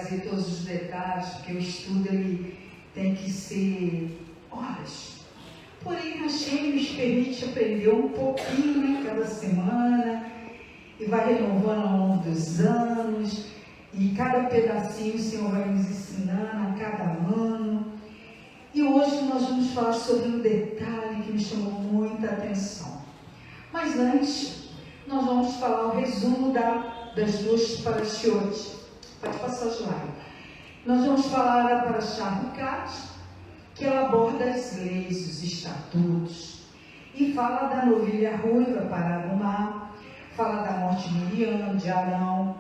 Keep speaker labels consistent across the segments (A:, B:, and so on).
A: trazer todos os detalhes, porque o estudo ele tem que ser horas. Porém, Hashem nos permite aprender um pouquinho, né, cada semana, e vai renovando ao longo dos anos, e cada pedacinho o Senhor vai nos ensinando a cada ano. E hoje nós vamos falar sobre um detalhe que me chamou muita atenção. Mas antes, nós vamos falar o resumo das duas parashiot. Pode passar o slide. Nós vamos falar da Parashá Hukat, que ela aborda as leis, os estatutos, e fala da novilha ruiva parada no mar, fala da morte de Miriam, de Arão,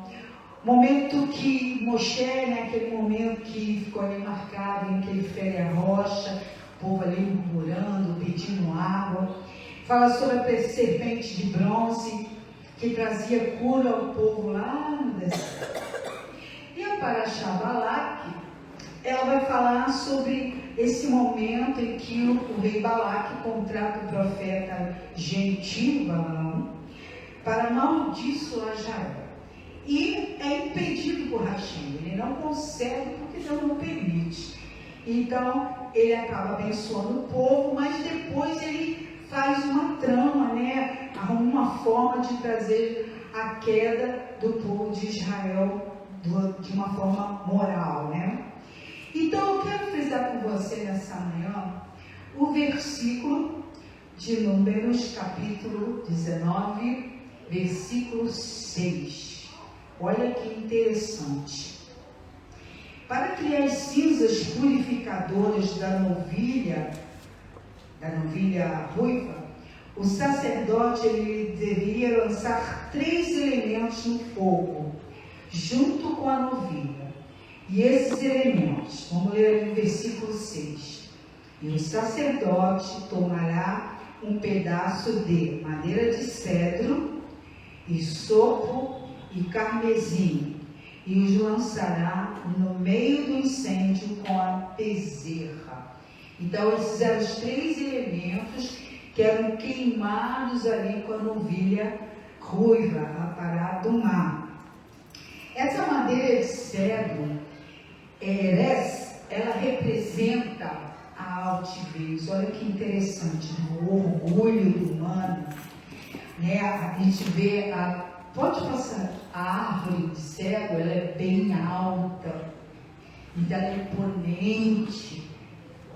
A: momento que Moshe, né, aquele momento que ficou ali marcado, em que ele fere a rocha, o povo ali murmurando, pedindo água, fala sobre a serpente de bronze, que trazia cura ao povo lá no deserto. E a Parashá Balak, ela vai falar sobre esse momento em que o rei Balaque contrata o profeta gentil Balaão para amaldiçoar Israel. E é impedido por Hashem, ele não consegue porque Deus não permite. Então, ele acaba abençoando o povo, mas depois ele faz uma trama, né? Arruma uma forma de trazer a queda do povo de Israel de uma forma moral, né? Então, eu quero frisar com você nessa manhã o versículo de Números, capítulo 19, versículo 6. Olha que interessante. Para criar as cinzas purificadoras da novilha ruiva, o sacerdote ele deveria lançar 3 elementos no fogo, junto com a novilha. E esses elementos, vamos ler ali o versículo 6. E o sacerdote tomará um pedaço de madeira de cedro, isopo e carmesim, e os lançará no meio do incêndio com a bezerra. Então, esses eram os 3 elementos que eram queimados ali com a novilha ruiva, a parada do mar. Essa madeira de cedro, ela representa a altivez. Olha que interessante, o orgulho do humano, né? A gente vê, pode passar, a árvore de cedro, ela é bem alta, então ela é imponente.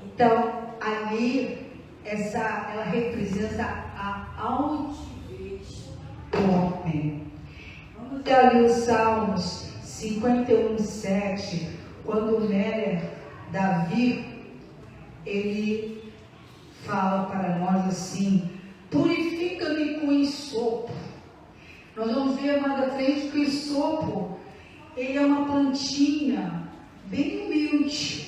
A: Então, ali, ela representa a altivez do homem. Vamos ver ali os Salmos 51:7, quando Meler, Davi, ele fala para nós assim: purifica-me com isopo. Nós vamos ver mais à frente que o isopo, ele é uma plantinha bem humilde.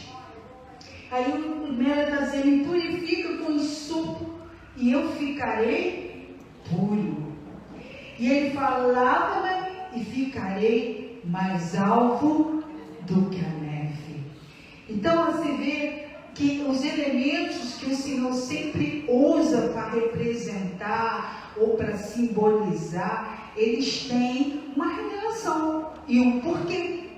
A: Aí o Meler está dizendo: purifica com isopo e eu ficarei puro. E ele fala: lava-me e ficarei mais alvo do que a neve. Então você vê que os elementos que o Senhor sempre usa para representar ou para simbolizar, eles têm uma revelação e um porquê.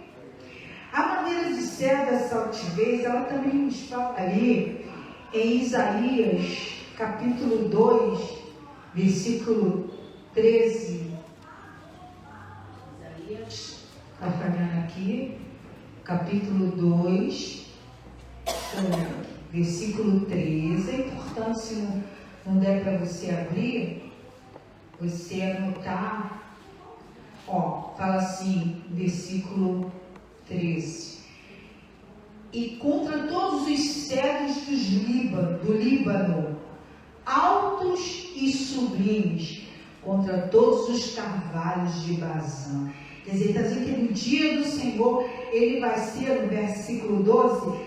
A: A maneira de ser dessa altivez, ela também nos fala ali em Isaías, capítulo 2, versículo 13. Isaías, está falando aqui, capítulo 2, versículo 13. É importante, se não der para você abrir, você anotar. Fala assim, versículo 13. E contra todos os cedros do Líbano, altos e sublimes, contra todos os carvalhos de Bazã. Quer dizer, está dizendo que no dia do Senhor, ele vai ser, no versículo 12,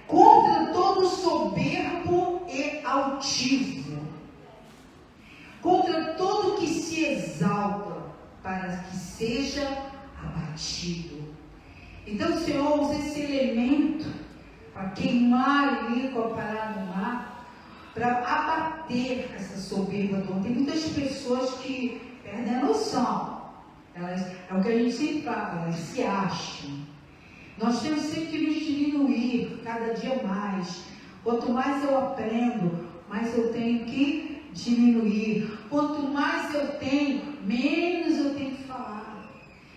A: contra todo soberbo e altivo, contra todo que se exalta, para que seja abatido. Então o Senhor usa esse elemento para queimar ali com a parada do mar, para abater essa soberba do homem. Tem muitas pessoas que perdem a noção. É o que a gente sempre fala, elas se acham. Nós temos sempre que nos diminuir cada dia mais. Quanto mais eu aprendo, mais eu tenho que diminuir. Quanto mais eu tenho, menos eu tenho que falar.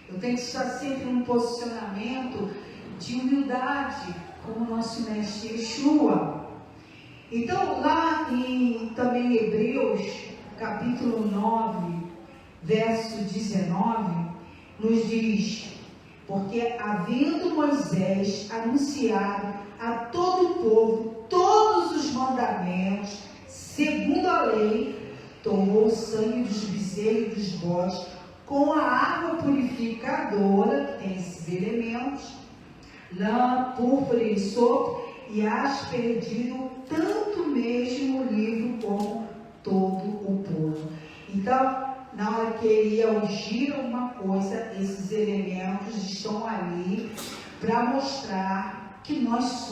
A: Eu tenho que estar sempre num posicionamento de humildade, como o nosso mestre Yeshua. Então, lá também Hebreus, capítulo 9, verso 19, nos diz: porque havendo Moisés anunciado a todo o povo todos os mandamentos, segundo a lei, tomou o sangue dos bezerros e dos bodes com a água purificadora, que tem esses elementos, lã, púrpura e ensopo, e aspergiu tanto mesmo o livro como todo o povo. Então, na hora que ele ia ungir alguma coisa, esses elementos estão ali para mostrar que nós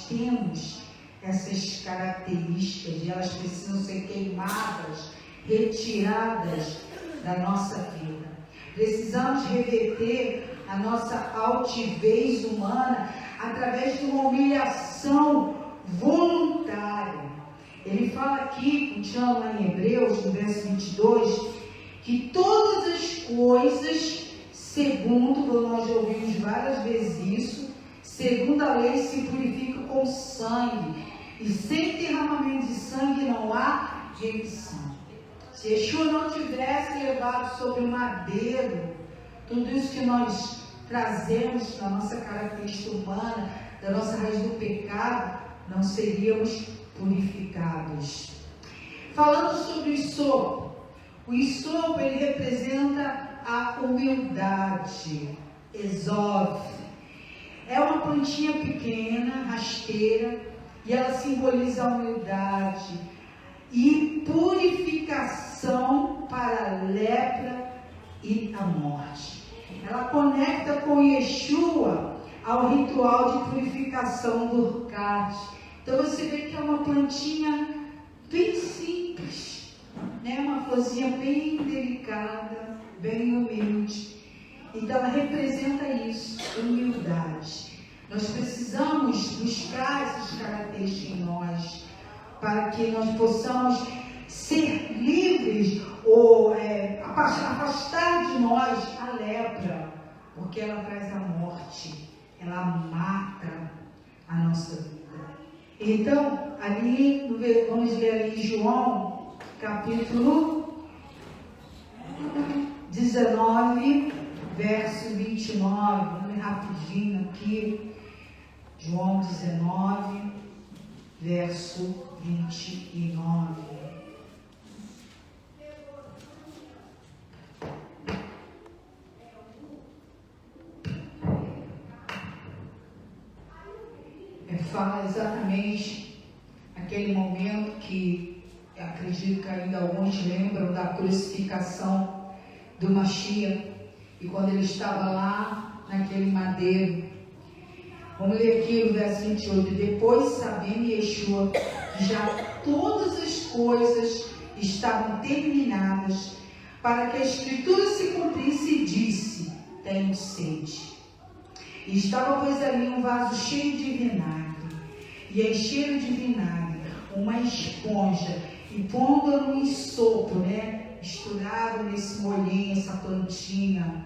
A: temos essas características, e elas precisam ser queimadas, retiradas da nossa vida. Precisamos reverter a nossa altivez humana através de uma humilhação voluntária. Ele fala aqui, continuando lá em Hebreus, no verso 22, que todas as coisas, segundo, nós já ouvimos várias vezes isso, segundo a lei se purificam com sangue, e sem derramamento de sangue não há remissão. Se Yeshua não tivesse levado sobre o madeiro tudo isso que nós trazemos da nossa característica humana, da nossa raiz do pecado, não seríamos purificados. Falando sobre o isopo ele representa a humildade. Ezov é uma plantinha pequena, rasteira, e ela simboliza a humildade e purificação para a lepra e a morte. Ela conecta com Yeshua ao ritual de purificação do Urkat. Então você vê que é uma plantinha bem simples, né? Uma florzinha bem delicada, bem humilde. Então ela representa isso, humildade. Nós precisamos buscar essas características em nós, para que nós possamos ser livres ou afastar de nós a lepra, porque ela traz a morte, ela mata a nossa vida. Então, ali, vamos ler ali João, capítulo 19, verso 29, vamos ler rapidinho aqui, João 19, verso 29. Fala exatamente aquele momento que acredito que ainda alguns lembram da crucificação do Mashiach, e quando ele estava lá naquele madeiro. Vamos ler aqui o verso 28. Depois, sabendo Yeshua que já todas as coisas estavam terminadas, para que a Escritura se cumprisse, disse: tenho sede. E estava, pois, ali um vaso cheio de vinagre, e encheram de vinagre uma esponja, e pondo no ensopo, misturaram nesse molhinho, essa plantinha,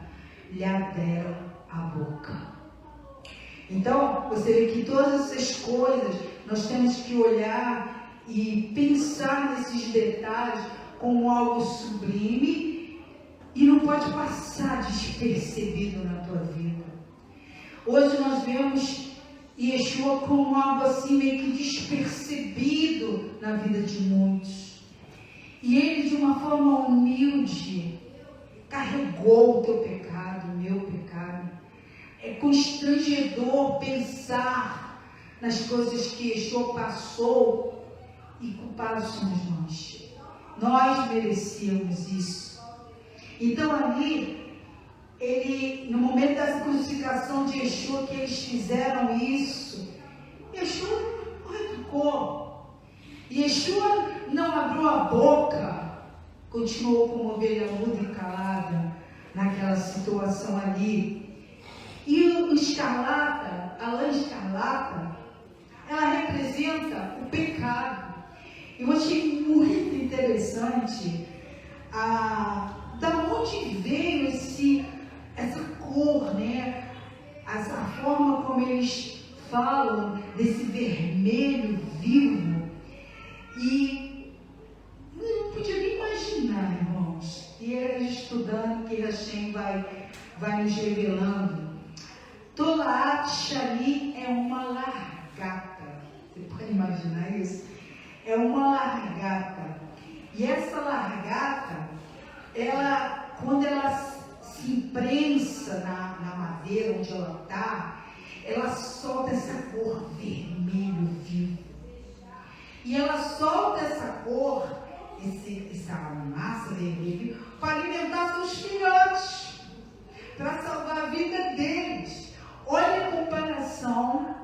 A: lhe deram a boca. Então, você vê que todas essas coisas, nós temos que olhar e pensar nesses detalhes como algo sublime, e não pode passar despercebido na tua vida. Hoje nós vemos Yeshua como algo assim meio que despercebido na vida de muitos. E ele, de uma forma humilde, carregou o teu pecado, o meu pecado. É constrangedor pensar nas coisas que Yeshua passou, e culpados somos nós. Nós merecíamos isso. Então ali, no momento da crucificação de Yeshua, que eles fizeram isso, Yeshua não retrucou. Yeshua não abriu a boca, continuou como ovelha muda e calada naquela situação ali. E os escarlata, a lã escarlata, ela representa o pecado. Eu achei muito interessante da onde veio essa cor, né? Essa forma como eles falam desse vermelho vivo. E não podia nem imaginar, irmãos. E eles estudando, que Hashem vai nos revelando. Tolaat Shani é uma largata. Você pode imaginar isso? É uma largata. E essa largata, quando ela se imprensa na madeira onde ela está, ela solta essa cor vermelho vivo. E ela solta essa cor, essa massa vermelha, para alimentar seus filhotes, para salvar a vida deles. Olha a comparação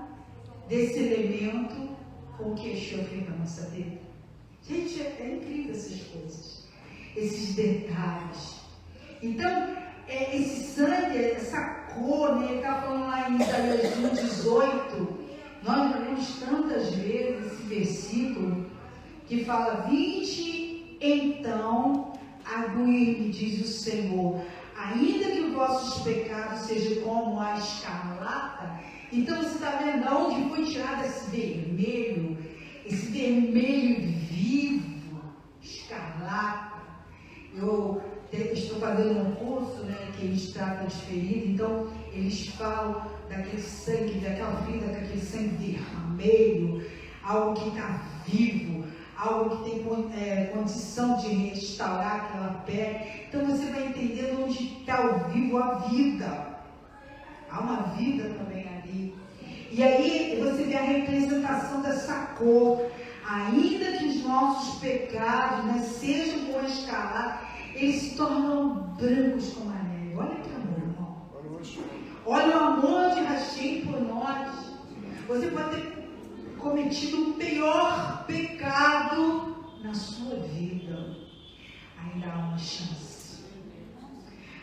A: desse elemento com o que Yeshua fez na nossa vida. Gente, é incrível essas coisas, esses detalhes. Então, esse sangue, essa cor, né? Ele está falando lá em Isaías 1:18, nós lemos tantas vezes esse versículo, que fala: vinde então a me diz o Senhor, ainda que os vossos pecados sejam como a escarlata. Então você está vendo de onde foi tirado esse vermelho vivo, escarlata. Eu estou fazendo um curso, né, que eles tratam de ferida, então eles falam daquele sangue, daquela ferida, daquele sangue vermelho, algo que está vivo, algo que tem condição de restaurar aquela pele. Então você vai entendendo onde está o vivo, a vida. Há uma vida também ali. E aí você vê a representação dessa cor. Ainda que os nossos pecados, né, sejam como escarlata, eles se tornam brancos como a neve. Olha que amor, irmão. Olha o amor de Hashem por nós. Você pode ter cometido o pior pecado na sua vida. Ainda há uma chance.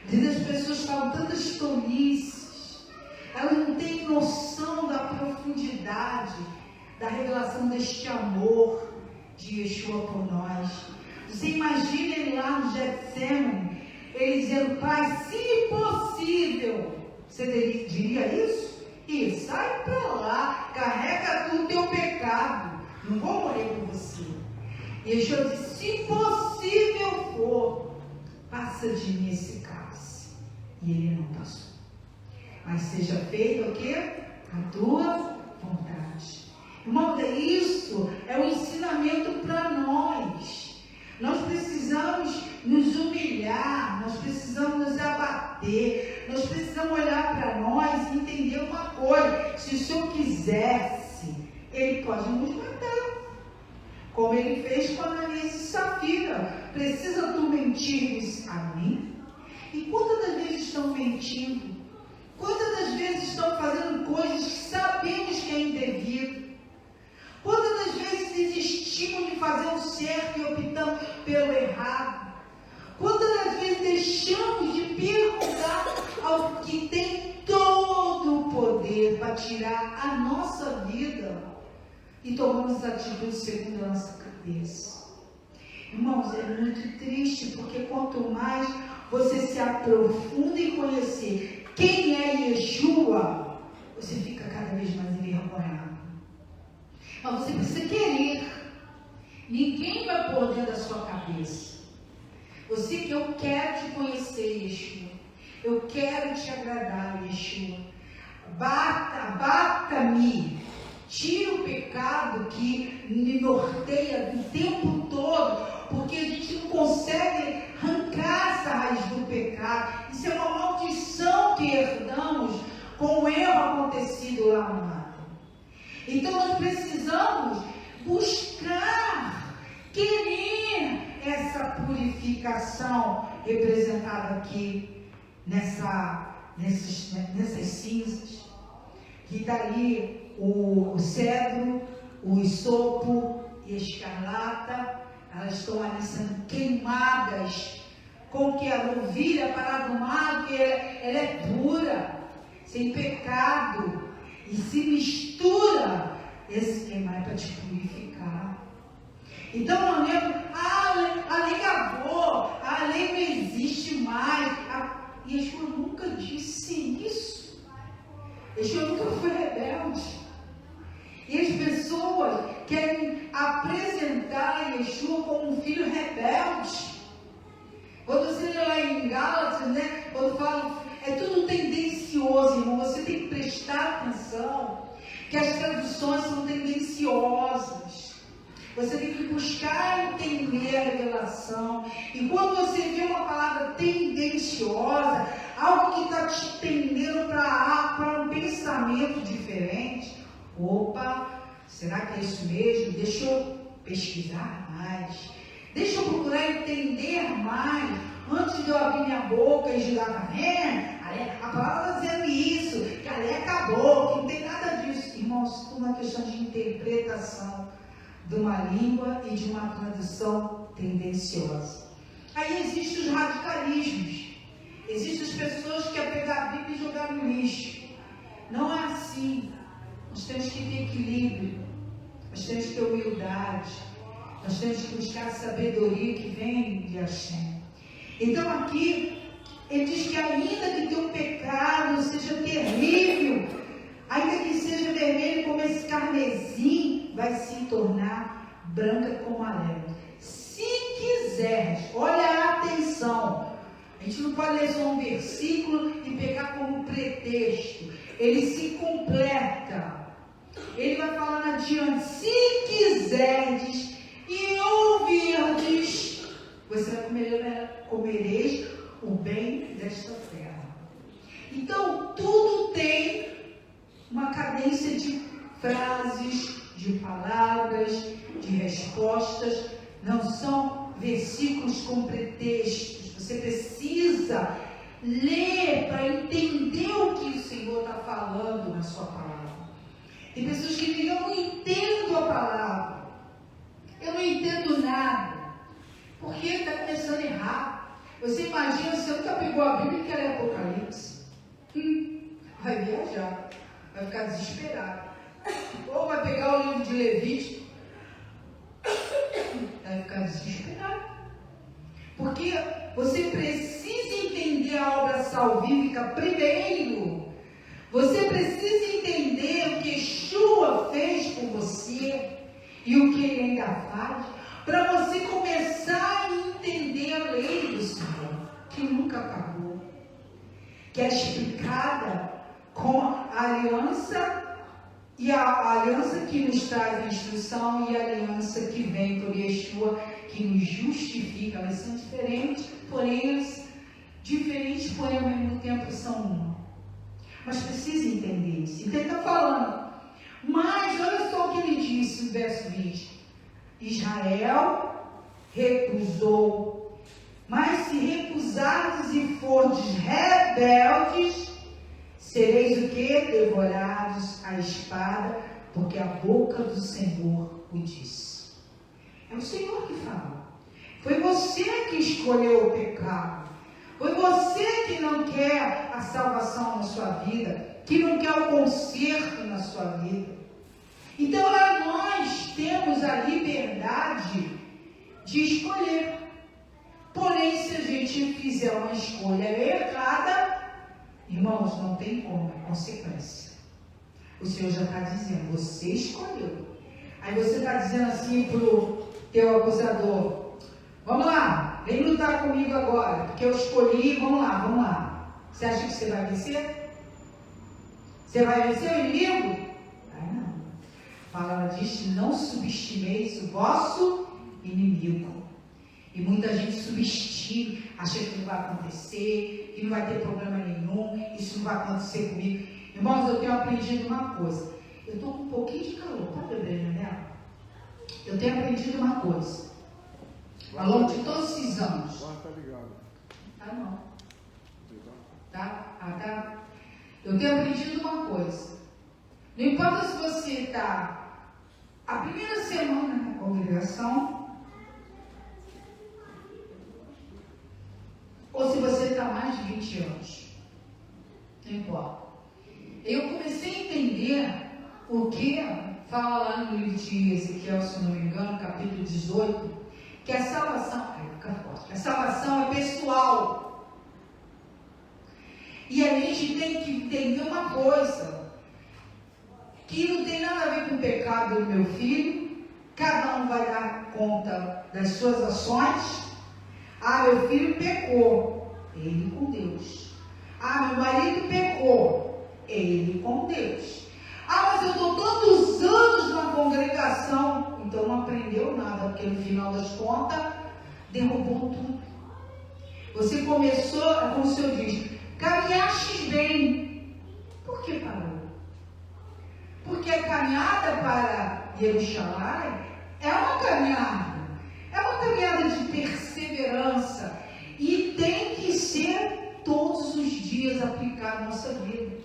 A: Às vezes as pessoas falam tantas tolices. Elas não têm noção da profundidade da revelação deste amor de Yeshua por nós. Você imagina ele lá no Getsemane, ele dizendo: Pai, se possível. Você diria isso? E sai para lá, carrega tu o teu pecado, não vou morrer por você. E Yeshua disse: se possível for, passa de mim esse cálice. E ele não passou. Mas seja feito o quê? A tua vontade. Irmão, isso é um ensinamento para nós. Nós precisamos nos humilhar, nós precisamos nos abater, nós precisamos olhar para nós e entender uma coisa: se o Senhor quisesse, Ele pode nos matar, como Ele fez com Ananias e Safira. Precisa tu mentir a mim? E quantas das vezes estão mentindo? Quantas das vezes estão fazendo coisas que sabemos que é indevido? Quantas das vezes desistimos de fazer o certo e optamos pelo errado? Quantas das vezes deixamos de perguntar ao que tem todo o poder para tirar a nossa vida e tomamos atitude segundo a nossa cabeça? Irmãos, é muito triste, porque quanto mais você se aprofunda em conhecer quem é Yeshua, você fica cada vez mais envergonhado. Mas você precisa querer. Ninguém vai pôr dentro da sua cabeça. Você que eu quero te conhecer, Yeshua. Eu quero te agradar, Yeshua. Bata-me. Tira o pecado que me norteia o tempo todo, porque a gente não consegue arrancar essa raiz do pecado. Isso é uma maldição que herdamos com o erro acontecido lá no mar. Então nós precisamos buscar, querer essa purificação representada aqui nessas cinzas, que está ali o cedro, o isopo e a escarlata. Elas estão ali sendo queimadas com que a novilha para do mar, que ela é pura. sem pecado, e se mistura, esse queimar é para te purificar. Então não lembro, a lei acabou, a lei não existe mais. Yeshua nunca disse isso. Yeshua nunca foi rebelde. E as pessoas querem apresentar Yeshua como um filho rebelde. Quando você lê lá em Gálatas, né, quando fala, é tudo tendencioso, irmão, você tem que prestar atenção, que as traduções são tendenciosas. Você tem que buscar entender a revelação. E quando você vê uma palavra tendenciosa, algo que está te tendendo para um pensamento diferente, opa, será que é isso mesmo? Deixa eu pesquisar mais. Deixa eu procurar entender mais. Antes de eu abrir minha boca e julgar, a palavra está dizendo isso, que a lei acabou, que não tem nada disso. Irmãos, tudo uma questão de interpretação de uma língua e de uma tradução tendenciosa. Aí existem os radicalismos. Existem as pessoas que querem pegar a Bíblia e jogar no lixo. Não é assim. Nós temos que ter equilíbrio. Nós temos que ter humildade. Nós temos que buscar a sabedoria que vem de Hashem. Então aqui, ele diz que ainda que teu pecado seja terrível, ainda que seja vermelho como esse carmesim, vai se tornar branca como a neve. Se quiseres, olha a atenção. A gente não pode ler só um versículo e pegar como pretexto. Ele se completa. Ele vai falando adiante. Se quiseres e ouvirdes, você comereis o bem desta terra. Então, tudo tem uma cadência de frases, de palavras, de respostas. Não são versículos com pretextos. Você precisa ler para entender o que o Senhor está falando na sua palavra. Tem pessoas que dizem, eu não entendo a palavra. Eu não entendo nada. Porque está começando a errar. Você imagina, você nunca pegou a Bíblia e quer ler Apocalipse. Vai viajar. Vai ficar desesperado. Ou vai pegar o livro de Levítico. Vai ficar desesperado. Porque você precisa entender a obra salvífica primeiro. Você precisa entender o que Yeshua fez por você e o que ele ainda faz, para você começar a entender a lei do Senhor, que nunca acabou, que é explicada com a aliança, e a aliança que nos traz a instrução e a aliança que vem por Yeshua, que nos justifica. Elas são diferentes, porém ao mesmo tempo são uma. Mas precisa entender isso. Então ele está falando. Mas olha só o que ele disse no verso 20. Israel recusou. Mas se recusardes e fordes rebeldes, sereis o quê? Devorados à espada, porque a boca do Senhor o disse. É o Senhor que fala. Foi você que escolheu o pecado. Foi você que não quer a salvação na sua vida, que não quer o conserto na sua vida. Então nós temos a liberdade de escolher. Porém, se a gente fizer uma escolha errada, irmãos, não tem como, é consequência. O Senhor já está dizendo, você escolheu. Aí você está dizendo assim para o teu acusador, vamos lá, vem lutar comigo agora, porque eu escolhi, vamos lá. Você acha que você vai vencer? Você vai vencer o inimigo? Não. A palavra diz, não subestimeis o vosso inimigo. E muita gente subestima, acha que não vai acontecer, que não vai ter problema nenhum, isso não vai acontecer comigo. Irmãos, eu tenho aprendido uma coisa. Eu estou com um pouquinho de calor, pode abrir a janela? Eu tenho aprendido uma coisa. Ao longo de todos esses anos.
B: Está ligado.
A: Tá não. Tá? Tá. Eu tenho aprendido uma coisa. Não importa se você está a primeira semana na congregação, ou se você está há mais de 20 anos. Não importa. eu comecei a entender o que fala lá no livro de Ezequiel, se não me engano, capítulo 18, que a salvação, a salvação é pessoal. E a gente tem que entender uma coisa, que não tem nada a ver com o pecado do meu filho, cada um vai dar conta das suas ações. Meu filho pecou, ele com Deus. Meu marido pecou, ele com Deus. Mas eu estou tantos anos na congregação, então não aprendeu nada, porque no final das contas, derrubou tudo. Você começou, como o Senhor diz, caminhaste bem. Por que parou? Porque a caminhada para Jerusalém é uma caminhada de perseverança, e tem que ser todos os dias aplicado na nossa vida.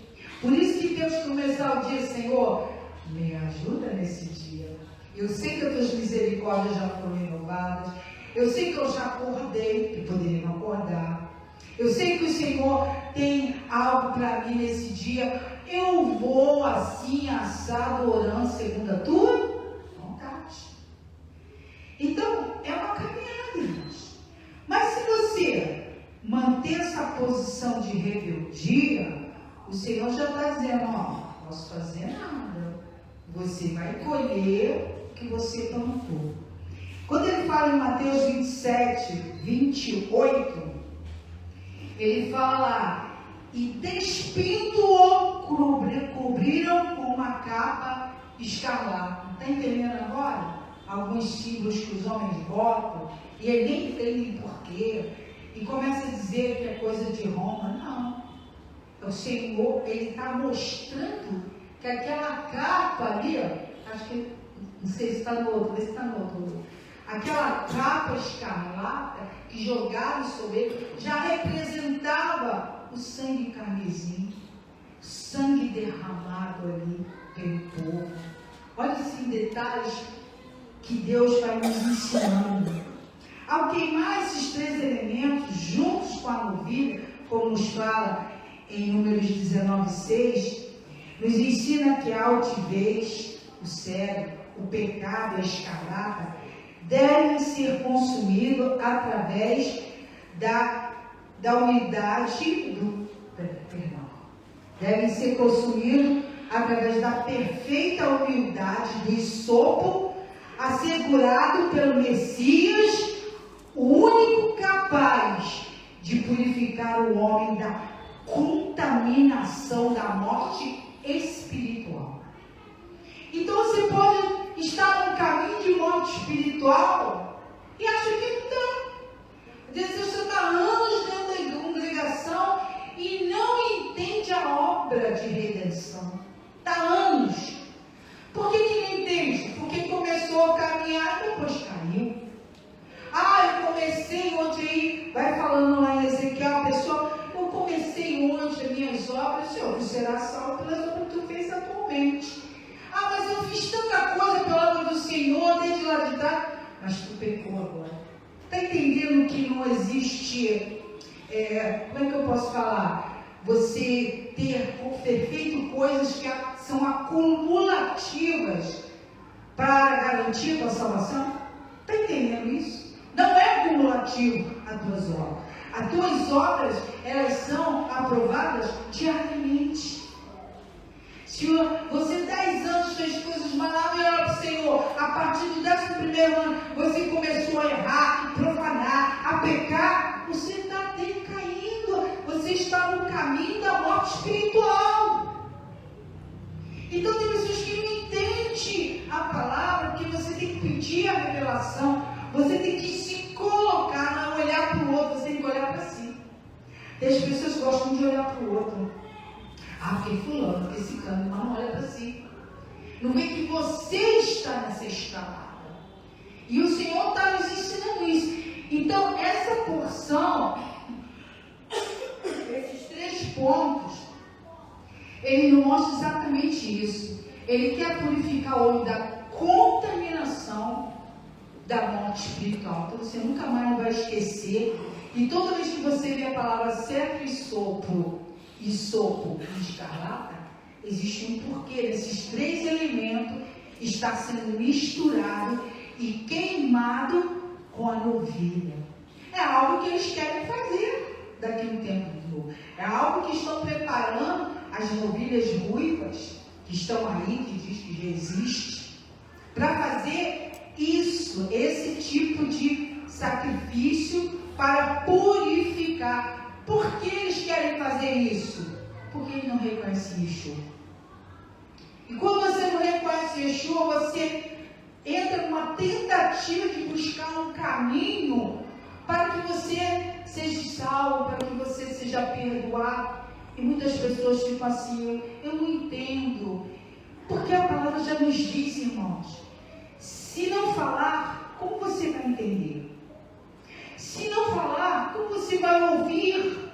A: Por isso que temos que começar o dia, Senhor, me ajuda nesse dia. Eu sei que as tuas misericórdias já foram renovadas. Eu sei que eu já acordei, que poderia não acordar. Eu sei que o Senhor tem algo para mim nesse dia. Eu vou assim, assado, orando segundo a tua vontade. Então, é uma caminhada, irmãos. Mas se você manter essa posição de rebeldia, o Senhor já está dizendo, não posso fazer nada. Você vai colher o que você plantou. Quando ele fala em Mateus 27, 28, ele fala, e despindo-o, cobriram com uma capa escarlate. Está entendendo agora? Alguns símbolos que os homens botam, e ele nem entende porquê, e começa a dizer que é coisa de Roma. Não. O Senhor, ele está mostrando que aquela capa ali, acho que, não sei se está no outro, vê se está no outro. Aquela capa escarlata que jogaram sobre ele, já representava o sangue carmesim, sangue derramado ali pelo povo. Olha assim, detalhes que Deus vai nos ensinando. Ao queimar esses três elementos juntos com a novilha, como nos fala em Números 19:6, nos ensina que a altivez, o cego, o pecado e a escarlata devem ser consumidos através da humildade devem ser consumidos através da perfeita humildade do sopo assegurado pelo Messias, o único capaz de purificar o homem da contaminação da morte espiritual. Então você pode estar no caminho de morte espiritual e acha que não está. Às vezes você está anos dentro da congregação e não entende a obra de redenção. Está anos. Por que não entende? Porque começou a caminhar e depois caiu. Eu comecei ontem aí, vai falando lá em Ezequiel, a pessoa, eu comecei ontem as minhas obras, Senhor, tu será salvo pelas obras que tu fez atualmente. Mas eu fiz tanta coisa pela obra do Senhor, desde lá de trás, mas tu pecou agora. Está entendendo que não existe, como é que eu posso falar? Você ter feito coisas que são acumulativas para garantir a tua salvação? Está entendendo isso? Não é acumulativo as tuas obras. As tuas obras, elas são aprovadas diariamente. Se você 10 anos fez coisas maravilhosas para o Senhor, a partir do 11º ano, você começou a errar, a profanar, a pecar, você está decaindo, você está no caminho da morte espiritual. Então tem pessoas que não entendem a palavra, porque você tem que pedir a revelação, você tem que se colocar, não olhar para o outro, você tem que olhar para si. Tem as pessoas que gostam de olhar para o outro. Porque fulano, porque ciclano, mas não olha para si. Não vê que você está nessa escalada. E o Senhor está nos ensinando isso. Então, essa porção, esses 3 pontos, ele não mostra exatamente isso. Ele quer purificar o homem da contaminação da morte espiritual. Então, você nunca mais vai esquecer. E toda vez que você vê a palavra cetro e sopo, e escarlata, existe um porquê desses 3 elementos estar sendo misturado e queimado com a novilha. É algo que eles querem fazer daqui a um tempo novo. É algo que estão preparando as novilhas ruivas, que estão aí, que diz que já existe, para fazer isso, esse tipo de sacrifício para purificar. Por que eles querem fazer isso? Porque eles não reconhecem Yeshua. E quando você não reconhece Yeshua, você entra numa tentativa de buscar um caminho para que você seja salvo, para que você seja perdoado. E muitas pessoas ficam assim, eu não entendo. Porque a palavra já nos diz, irmãos, se não falar, como você vai entender? Se não falar, como você vai ouvir?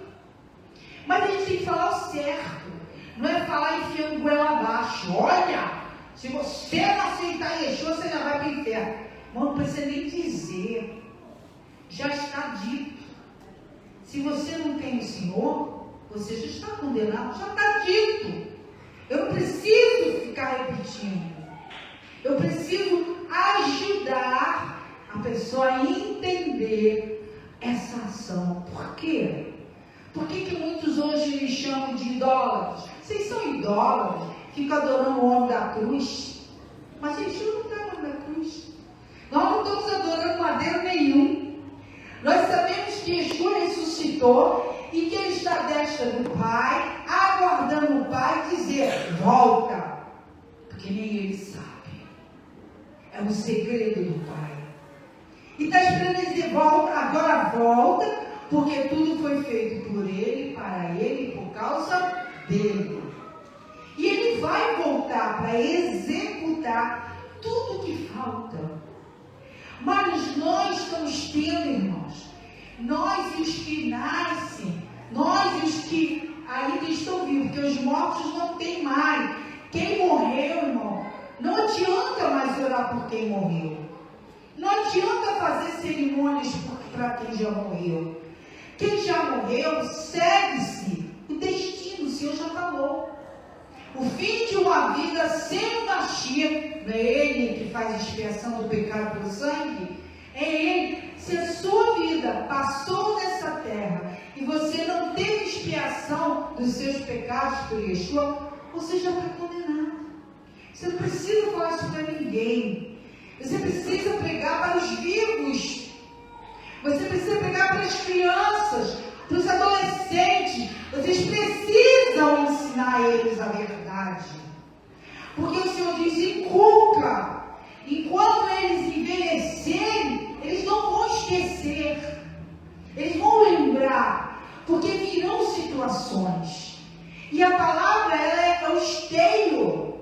A: Mas a gente tem que falar o certo. Não é falar enfiando goela abaixo. Olha, se você não aceitar Yeshua, você já vai para o inferno. Mas não precisa nem dizer. Já está dito. Se você não tem o Senhor, você já está condenado. Já está dito. Eu não preciso ficar repetindo. Eu preciso ajudar a pessoa a entender essa ação. Por quê? Por que muitos hoje me chamam de idólatras? Vocês são idólatras, ficam adorando o homem da cruz. Mas Jesus não está no homem da cruz. Nós não estamos adorando madeiro nenhum. Nós sabemos que Yeshua ressuscitou e que Ele está à destra do Pai, aguardando o Pai dizer, volta. Porque nem Ele sabe. É um segredo do Pai. E está esperando Ele dizer, volta, agora volta, porque tudo foi feito por Ele, para Ele, por causa dEle. E Ele vai voltar para executar tudo que falta. Mas nós estamos tendo, irmãos, nós e os que nascem, nós e os que ainda estão vivos, porque os mortos não tem mais. Quem morreu, irmão, não adianta mais orar por quem morreu. Não adianta fazer cerimônias para quem já morreu. Quem já morreu, segue-se o destino, o Senhor já falou. O fim de uma vida sem o Mashiach, não é Ele que faz expiação do pecado pelo sangue, é Ele. Se a sua vida passou nessa terra e você não teve expiação dos seus pecados por Yeshua, você já está condenado. Você não precisa falar isso para ninguém. Você precisa pregar para os vivos. Você precisa pregar para as crianças, para os adolescentes. Vocês precisam ensinar eles a verdade. Porque o Senhor diz, inculca. Enquanto eles envelhecerem, eles não vão esquecer. Eles vão lembrar. Porque virão situações. E a palavra, ela é o esteio.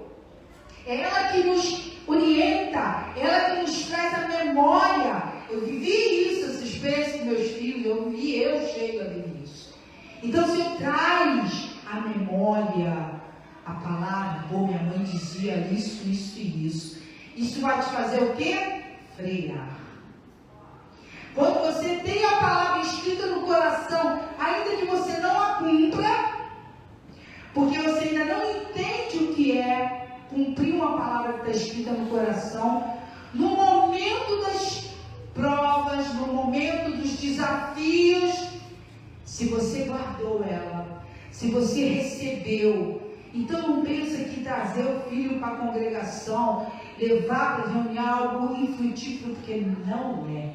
A: É ela que nos orienta. Ela que nos traz a memória. Eu vivi isso, essa experiência com meus filhos. Eu chego a viver isso. Então o Senhor traz a memória, a palavra. Pô, minha mãe dizia isso, isso e isso. Isso vai te fazer o quê? Frear. Quando você tem a palavra escrita no coração, ainda que você não a cumpra, porque você ainda não entende o que é cumprir uma palavra que está escrita no coração, no momento das provas, no momento dos desafios, se você guardou ela, se você recebeu, então não pensa que trazer o filho para a congregação, levar para reunião algo infrutífero, porque não é.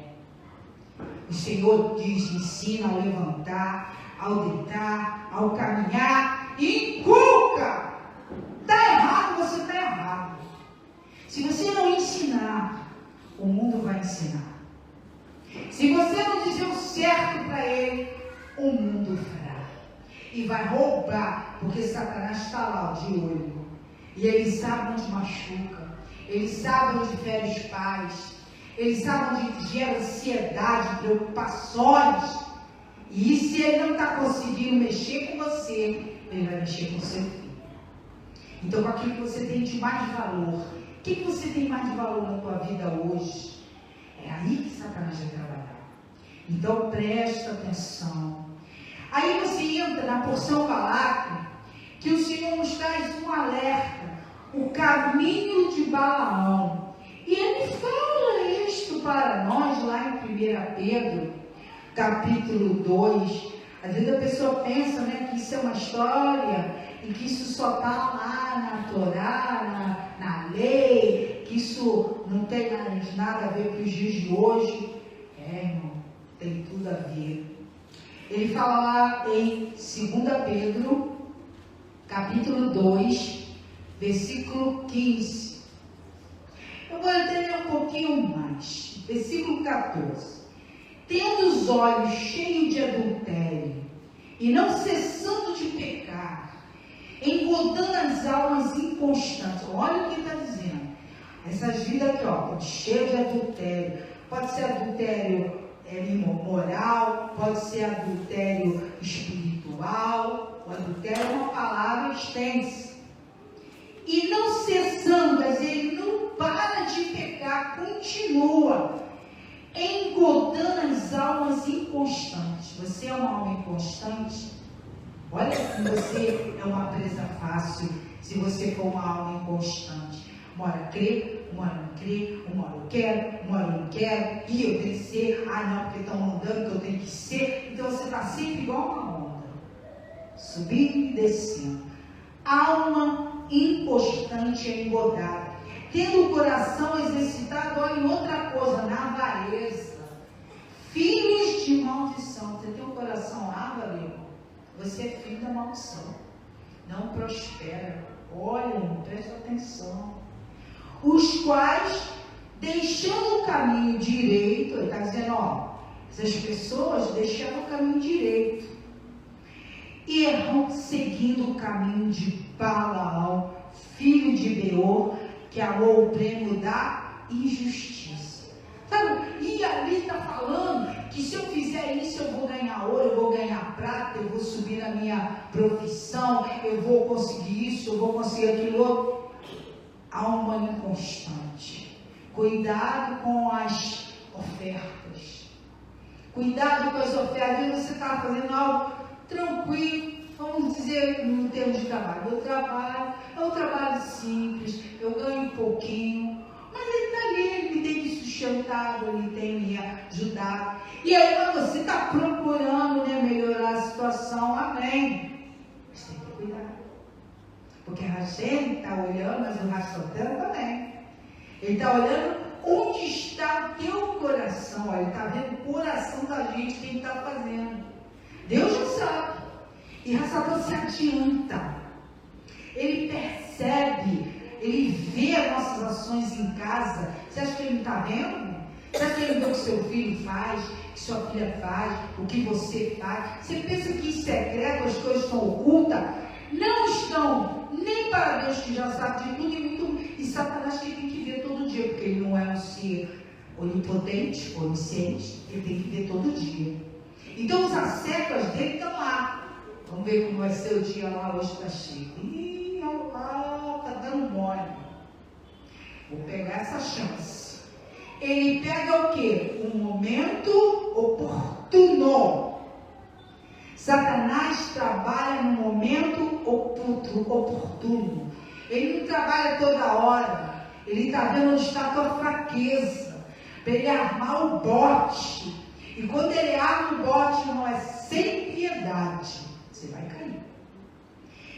A: O Senhor diz, ensina ao levantar, ao deitar, ao caminhar, inculca. Está errado, você está errado. Se você não ensinar, o mundo vai ensinar. Se você não dizer o certo para ele, o mundo fará. E vai roubar, porque Satanás está lá de olho. E ele sabe onde machuca. Ele sabe onde fere os pais. Ele sabe onde gera ansiedade, preocupações. E se ele não está conseguindo mexer com você, ele vai mexer com o seu filho. Então, com aquilo que você tem de mais valor. O que você tem mais de valor na tua vida hoje? É aí que Satanás vai trabalhar. Então, presta atenção. Aí você entra na porção Balaque, que o Senhor nos traz um alerta, o caminho de Balaão. E ele fala isto para nós lá em 1 Pedro, capítulo 2. Às vezes a pessoa pensa, né, que isso é uma história e que isso só está lá na Torá, na lei, que isso não tem mais nada a ver com os dias de hoje. Irmão, tem tudo a ver. Ele fala lá em 2 Pedro, capítulo 2, versículo 15. Eu vou ler um pouquinho mais. Versículo 14. Tendo os olhos cheios de adultério, e não cessando de pecar, engodando as almas inconstantes. Olha o que está dizendo. Essas vidas aqui, ó, cheias de adultério. Pode ser adultério imoral, pode ser adultério espiritual. O adultério é uma palavra extensa. E não cessando, quer dizer, ele não para de pecar, continua engodando as almas inconstantes. Você é uma alma inconstante? Olha se você é uma presa fácil, se você for uma alma inconstante. Uma hora crê, uma hora não crê, uma hora eu quero, uma hora eu não quero, e eu tenho que ser, não, porque estão mandando que eu tenho que ser. Então você está sempre igual uma onda, subindo e descendo. Alma inconstante é engodada, tendo o coração exercitado, olha em outra coisa, na avareza, filhos de maldição. Você tem um coração avaro, irmão? Você é filho da maldição, não prospera. Olha, irmão, presta atenção. Os quais, deixando o caminho direito, ele está dizendo, ó, essas pessoas deixaram o caminho direito, erram seguindo o caminho de Balaão, filho de Beor, que amou o prêmio da injustiça. Sabe? E ali está falando que se eu fizer isso, eu vou ganhar ouro, eu vou ganhar prata, eu vou subir na minha profissão, eu vou conseguir isso, eu vou conseguir aquilo outro. Alma inconstante. Cuidado com as ofertas. Cuidado com as ofertas. Às vezes você está fazendo algo tranquilo, vamos dizer, no termo de trabalho. É um trabalho simples, eu ganho um pouquinho, mas ele está ali, ele me tem me sustentado, ele tem me ajudado. E aí você está procurando, né, melhorar a situação, amém. Mas tem que cuidar. Porque a Hashem está olhando, mas o Rassotano também. Ele está olhando onde está o teu coração. Olha, ele está vendo o coração da gente, quem está fazendo. Deus já sabe. E Rassotano se adianta. Ele percebe, ele vê as nossas ações em casa. Você acha que ele não está vendo? Você acha que ele vê o que seu filho faz, que sua filha faz, o que você faz? Você pensa que em secreto as coisas estão ocultas? Não estão, nem para Deus que já sabe de tudo, e Satanás que tem que ver todo dia, porque ele não é um ser onipotente, onisciente, ele tem que ver todo dia. Então os asseclas dele estão lá. Vamos ver como vai ser o dia lá, hoje está cheio. Ih, olha lá, está dando mole. Vou pegar essa chance. Ele pega o quê? Um momento oportuno. Satanás trabalha no momento oportuno. Ele não trabalha toda hora. Ele está vendo onde está a tua fraqueza, para ele armar o bote. E quando ele arma o bote, não é sem piedade, você vai cair.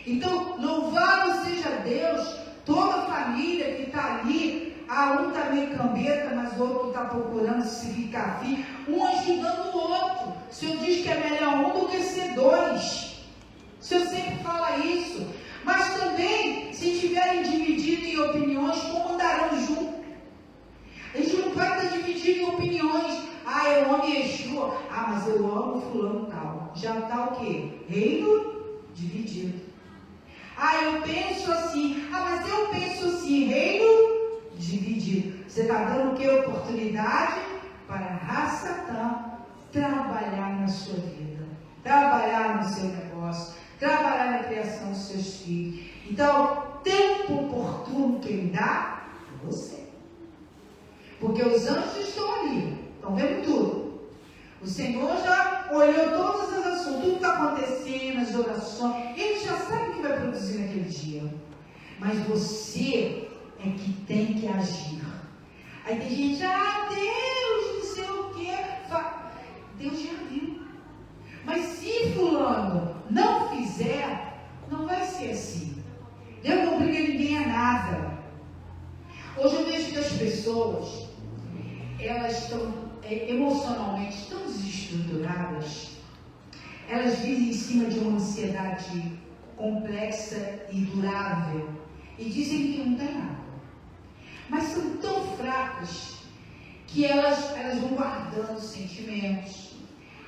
A: Então, louvado seja Deus, toda a família que está ali. Um está meio cambeta, mas o outro está procurando se ficar firme, um ajudando o outro. O Senhor diz que é melhor um do que ser dois. O Senhor sempre fala isso. Mas também, se estiverem divididos em opiniões, como andarão juntos? A gente não vai estar dividido em opiniões. Eu amo Yeshua. Mas eu amo fulano tal. Já está o quê? Reino dividido. Eu penso assim. Mas eu penso assim. Reino dividido. Você está dando o que? Oportunidade para Rassatã trabalhar na sua vida, trabalhar no seu negócio, trabalhar na criação dos seus filhos. Então, tempo oportuno que ele dá é você. Porque os anjos estão ali, estão vendo tudo. O Senhor já olhou todas as ações, tudo que está acontecendo, as orações. Ele já sabe o que vai produzir naquele dia. Mas você é que tem que agir. Aí tem gente, Deus, não sei o quê. Deus já viu. Mas se fulano não fizer, não vai ser assim. Deus não obriga ninguém a nada. Hoje eu vejo que as pessoas, elas estão emocionalmente tão desestruturadas, elas vivem em cima de uma ansiedade complexa e durável e dizem que não tem nada. Mas são tão fracas que elas vão guardando sentimentos,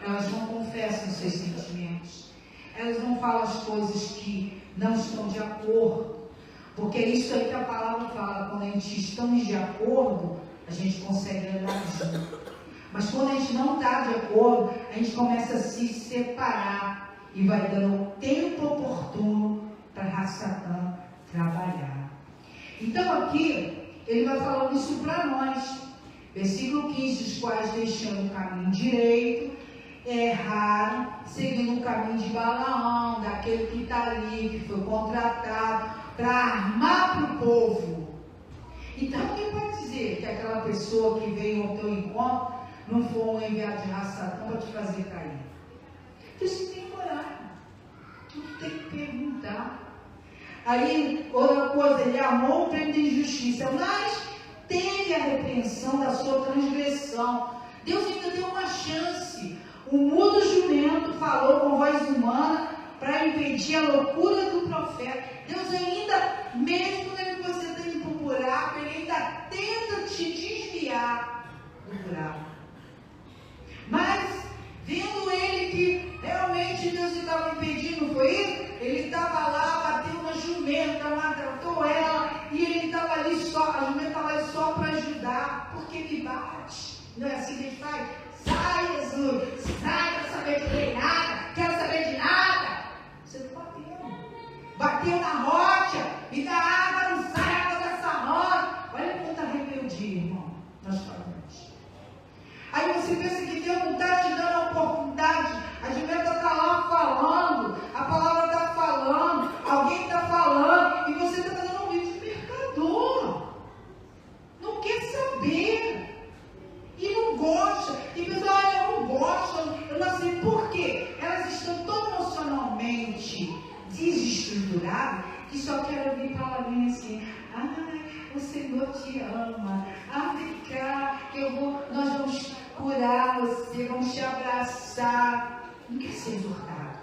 A: elas não confessam seus sentimentos, elas não falam as coisas que não estão de acordo, porque é isso aí que a palavra fala, quando a gente estamos de acordo, a gente consegue andar junto. Mas quando a gente não está de acordo, a gente começa a se separar e vai dando tempo oportuno para Satã trabalhar. Então aqui, ele vai falando isso para nós. Versículo 15, os quais deixando o caminho direito, erraram, seguindo o caminho de Balaão, daquele que está ali, que foi contratado para armar para o povo. Então, quem pode dizer que aquela pessoa que veio ao teu encontro não foi um enviado de Satã para te fazer cair? Você tem que orar, tu tem que perguntar. Aí, outra coisa, ele amou o prêmio de injustiça, mas teve a repreensão da sua transgressão. Deus ainda deu uma chance. O mudo jumento falou com voz humana para impedir a loucura do profeta. Deus ainda, mesmo que você está indo para o buraco, ele ainda tenta te desviar do buraco. Mas, vendo ele que realmente Deus estava impedindo, foi isso? Ele estava lá, bateu uma jumenta, maltratou ela, e ele estava ali só, a jumenta estava ali só para ajudar, porque me bate. Não é assim que a gente faz? Sai, Jesus, sai, quero saber de nada, quero saber de nada. Você não bateu. Bateu na rocha, e da água não sai água dessa rocha. Olha quanta rebeldia, irmão, nós falamos. Aí você pensa que Deus não está te dando a oportunidade. A jumenta está lá falando, a palavra está falando, alguém está falando, e você está fazendo um vídeo de mercador. Não quer saber. E não gosta. E pessoal, olha, eu não gosto, eu não sei por quê. Elas estão tão emocionalmente desestruturadas que só querem ouvir palavrinhas assim. O Senhor te ama. Vem cá, nós vamos curar você, vamos te abraçar. Não quer ser exortado.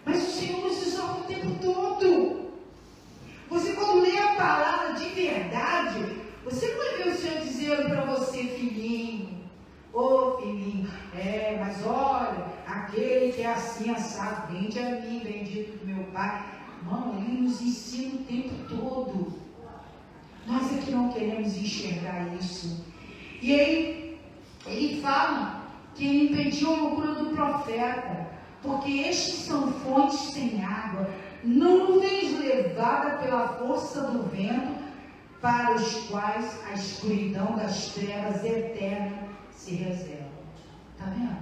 A: Mas o Senhor nos exorta o tempo todo. Você, quando lê a palavra de verdade, você não vai ver o Senhor dizendo para você, filhinho, filhinho, mas olha, aquele que é assim assado, vende a mim, bendito do meu Pai. Irmão, ele nos ensina o tempo todo. Nós é que não queremos enxergar isso. E ele fala que ele impediu a loucura do profeta, porque estes são fontes sem água, nuvens levadas pela força do vento, para os quais a escuridão das trevas eternas se reserva. Está vendo?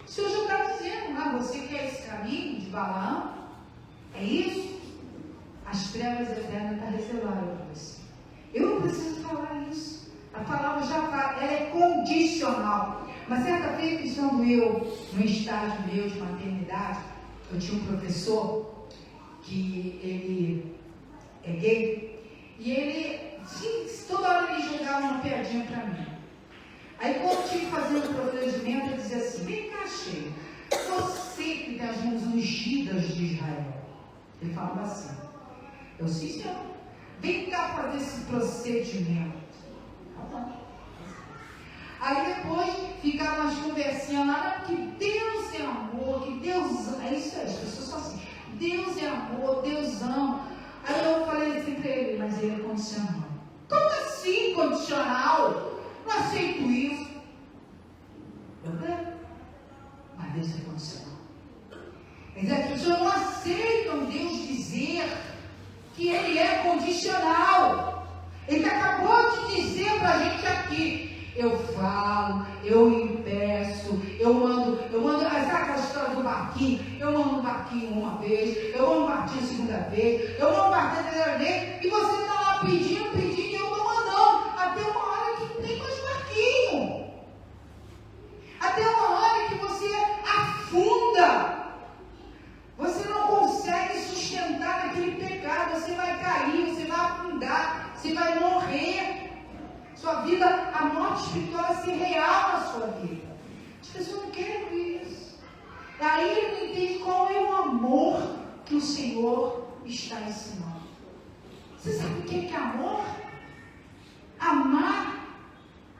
A: O Senhor já está dizendo, você quer esse caminho de Balaão? É isso? As trevas eternas estão reservadas para você. Eu não preciso falar isso. A palavra já fala, ela é condicional. Mas certa feita, estando eu no estágio meu de maternidade, eu tinha um professor que ele é gay, e ele, toda hora ele jogava uma piadinha para mim. Aí quando eu tinha que fazer um procedimento, ele dizia assim, vem cá, cheio, você que tem as mãos ungidas de Israel. Ele falava assim, eu sim, senhor, vem cá fazer esse procedimento. Aí depois ficava umas conversinhas lá, que Deus é amor, que Deus ama. É isso aí, as pessoas são assim, Deus é amor, Deus ama. Aí eu falei assim para ele, mas ele é condicional. Como assim condicional? Não aceito isso. Eu falei, mas Deus é condicional. Mas as pessoas não aceitam Deus dizer que Ele é condicional. Ele acabou de dizer para a gente aqui Eu falo, eu impeço, eu mando, sabe aquela história do barquinho? Eu mando um barquinho uma vez, eu mando um barquinho a segunda vez, eu mando um barquinho a terceira vez, e você está lá pedindo, e eu estou mandando, até uma hora que não tem mais barquinho, até uma hora que você afunda, você não consegue sustentar naquele pecado, você vai cair, você vai afundar, você vai morrer. Sua vida, a morte espiritual vai ser real na sua vida. As pessoas não querem ouvir isso. Aí ele não entende qual é o amor que o Senhor está ensinando. Você sabe o que é amor? Amar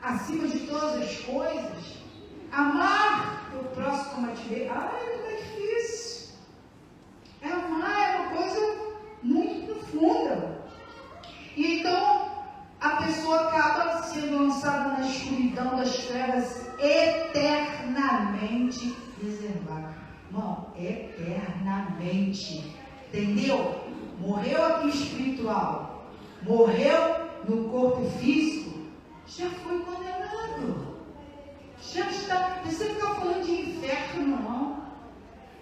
A: acima de todas as coisas. Amar o próximo como a ti mesmo. Não é difícil. Amar é uma coisa muito profunda. E então, a pessoa acaba sendo lançada na escuridão das trevas eternamente reservada. Irmão, eternamente. Entendeu? Morreu aqui espiritual, morreu no corpo físico, já foi condenado. Já está. Não precisa ficar falando de inferno, não.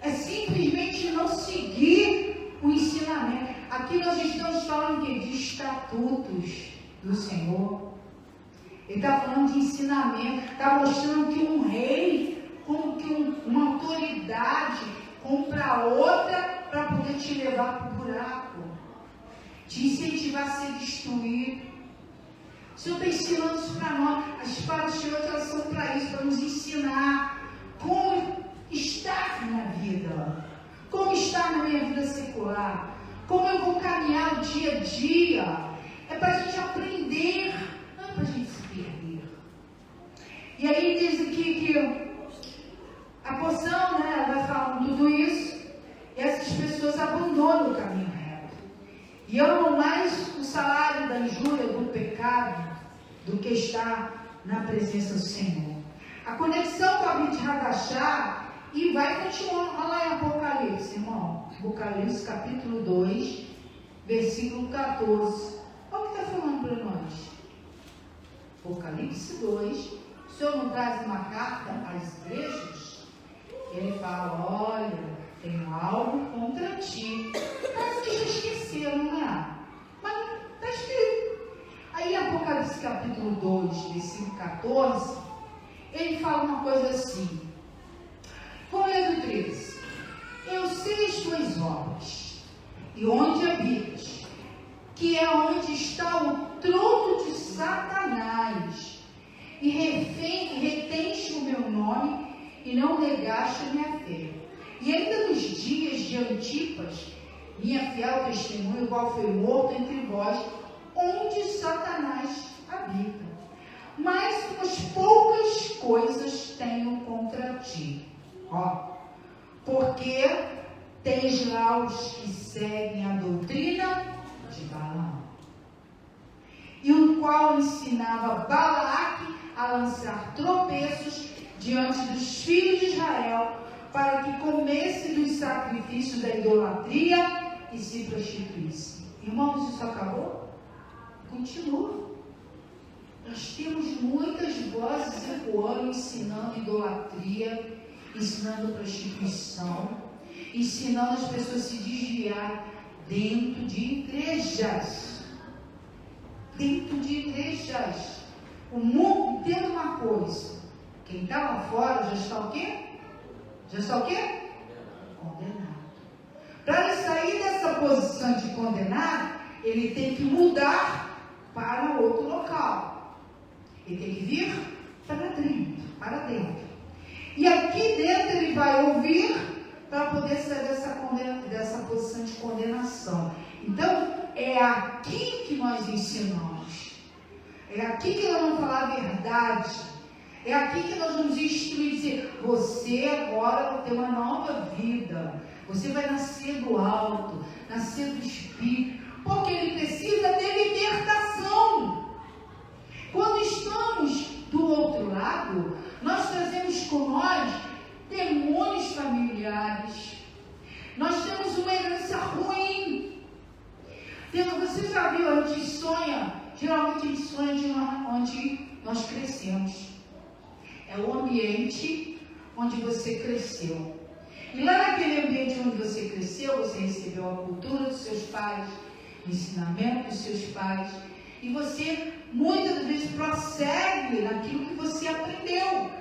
A: É simplesmente não seguir o ensinamento. Aqui nós estamos falando de estatutos do Senhor. Ele está falando de ensinamento, está mostrando que um rei, como que uma autoridade compra outra para poder te levar para o buraco, te incentivar a ser destruído. O Senhor está ensinando isso para nós. As escadas de hoje, elas são para isso, para nos ensinar como estar na vida, como estar na minha vida secular, como eu vou caminhar o dia a dia. É para a gente aprender, não é para a gente se perder. E aí diz aqui que a porção, né, vai falando tudo isso, e essas pessoas abandonam o caminho reto. E amam mais o salário da injúria, do pecado, do que estar na presença do Senhor. A conexão com a Brit Hadashah, e vai continuar lá em Apocalipse, irmão. Apocalipse capítulo 2, versículo 14. Olha o que está falando para nós. Apocalipse 2. O Senhor não traz uma carta às igrejas? Ele fala, olha, tenho algo contra ti. Parece que já esqueceram, né? Mas está escrito. Aí Apocalipse capítulo 2, versículo 14, ele fala uma coisa assim. Vou ler do 13. Eu sei as tuas obras, e onde habitas, que é onde está o trono de Satanás, e retens o meu nome, e não negaste a minha fé. E ainda nos dias de Antipas, minha fiel testemunha, o qual foi morto entre vós, onde Satanás habita. Mas umas poucas coisas tenho contra ti. Porque tens lá os que seguem a doutrina de Balaão, e o qual ensinava Balaque a lançar tropeços diante dos filhos de Israel, para que comessem dos sacrifícios da idolatria e se prostituíssem. Irmãos, isso acabou? Continua. Nós temos muitas vozes ecoando, ensinando idolatria, ensinando prostituição, ensinando as pessoas a se desviar dentro de igrejas. Dentro de igrejas. O mundo entende uma coisa. Quem está lá fora já está o quê? Já está o quê? Condenado. Para ele sair dessa posição de condenado, ele tem que mudar para outro local. Ele tem que vir para dentro. E aqui dentro ele vai ouvir para poder sair dessa posição de condenação. Então, é aqui que nós ensinamos. É aqui que nós vamos falar a verdade. É aqui que nós vamos instruir, dizer, você agora vai ter uma nova vida. Você vai nascer do alto, nascer do Espírito. Porque ele precisa de libertação. Quando estamos do outro lado, nós trazemos com nós demônios familiares. Nós temos uma herança ruim. Você já viu, a gente sonha, geralmente a gente sonha onde nós crescemos. É o ambiente onde você cresceu. E lá naquele ambiente onde você cresceu, você recebeu a cultura dos seus pais, o ensinamento dos seus pais, e você muitas vezes prossegue naquilo que você aprendeu.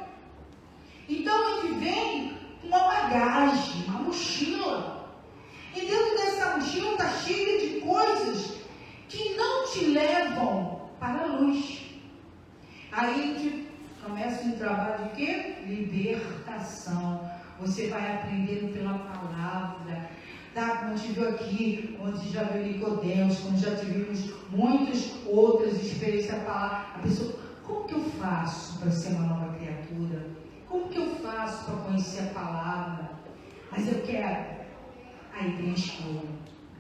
A: Então a gente vem com uma bagagem, uma mochila. E dentro dessa mochila está cheia de coisas que não te levam para a luz. Aí a gente começa um trabalho de quê? Libertação. Você vai aprendendo pela palavra. Tá? Como a gente viu aqui, quando a gente já viu Nicodemos, quando já tivemos muitas outras experiências, a pessoa, como que eu faço para ser uma nova criatura? Como que eu faço para conhecer a palavra? Mas eu quero. Aí tem a escolha.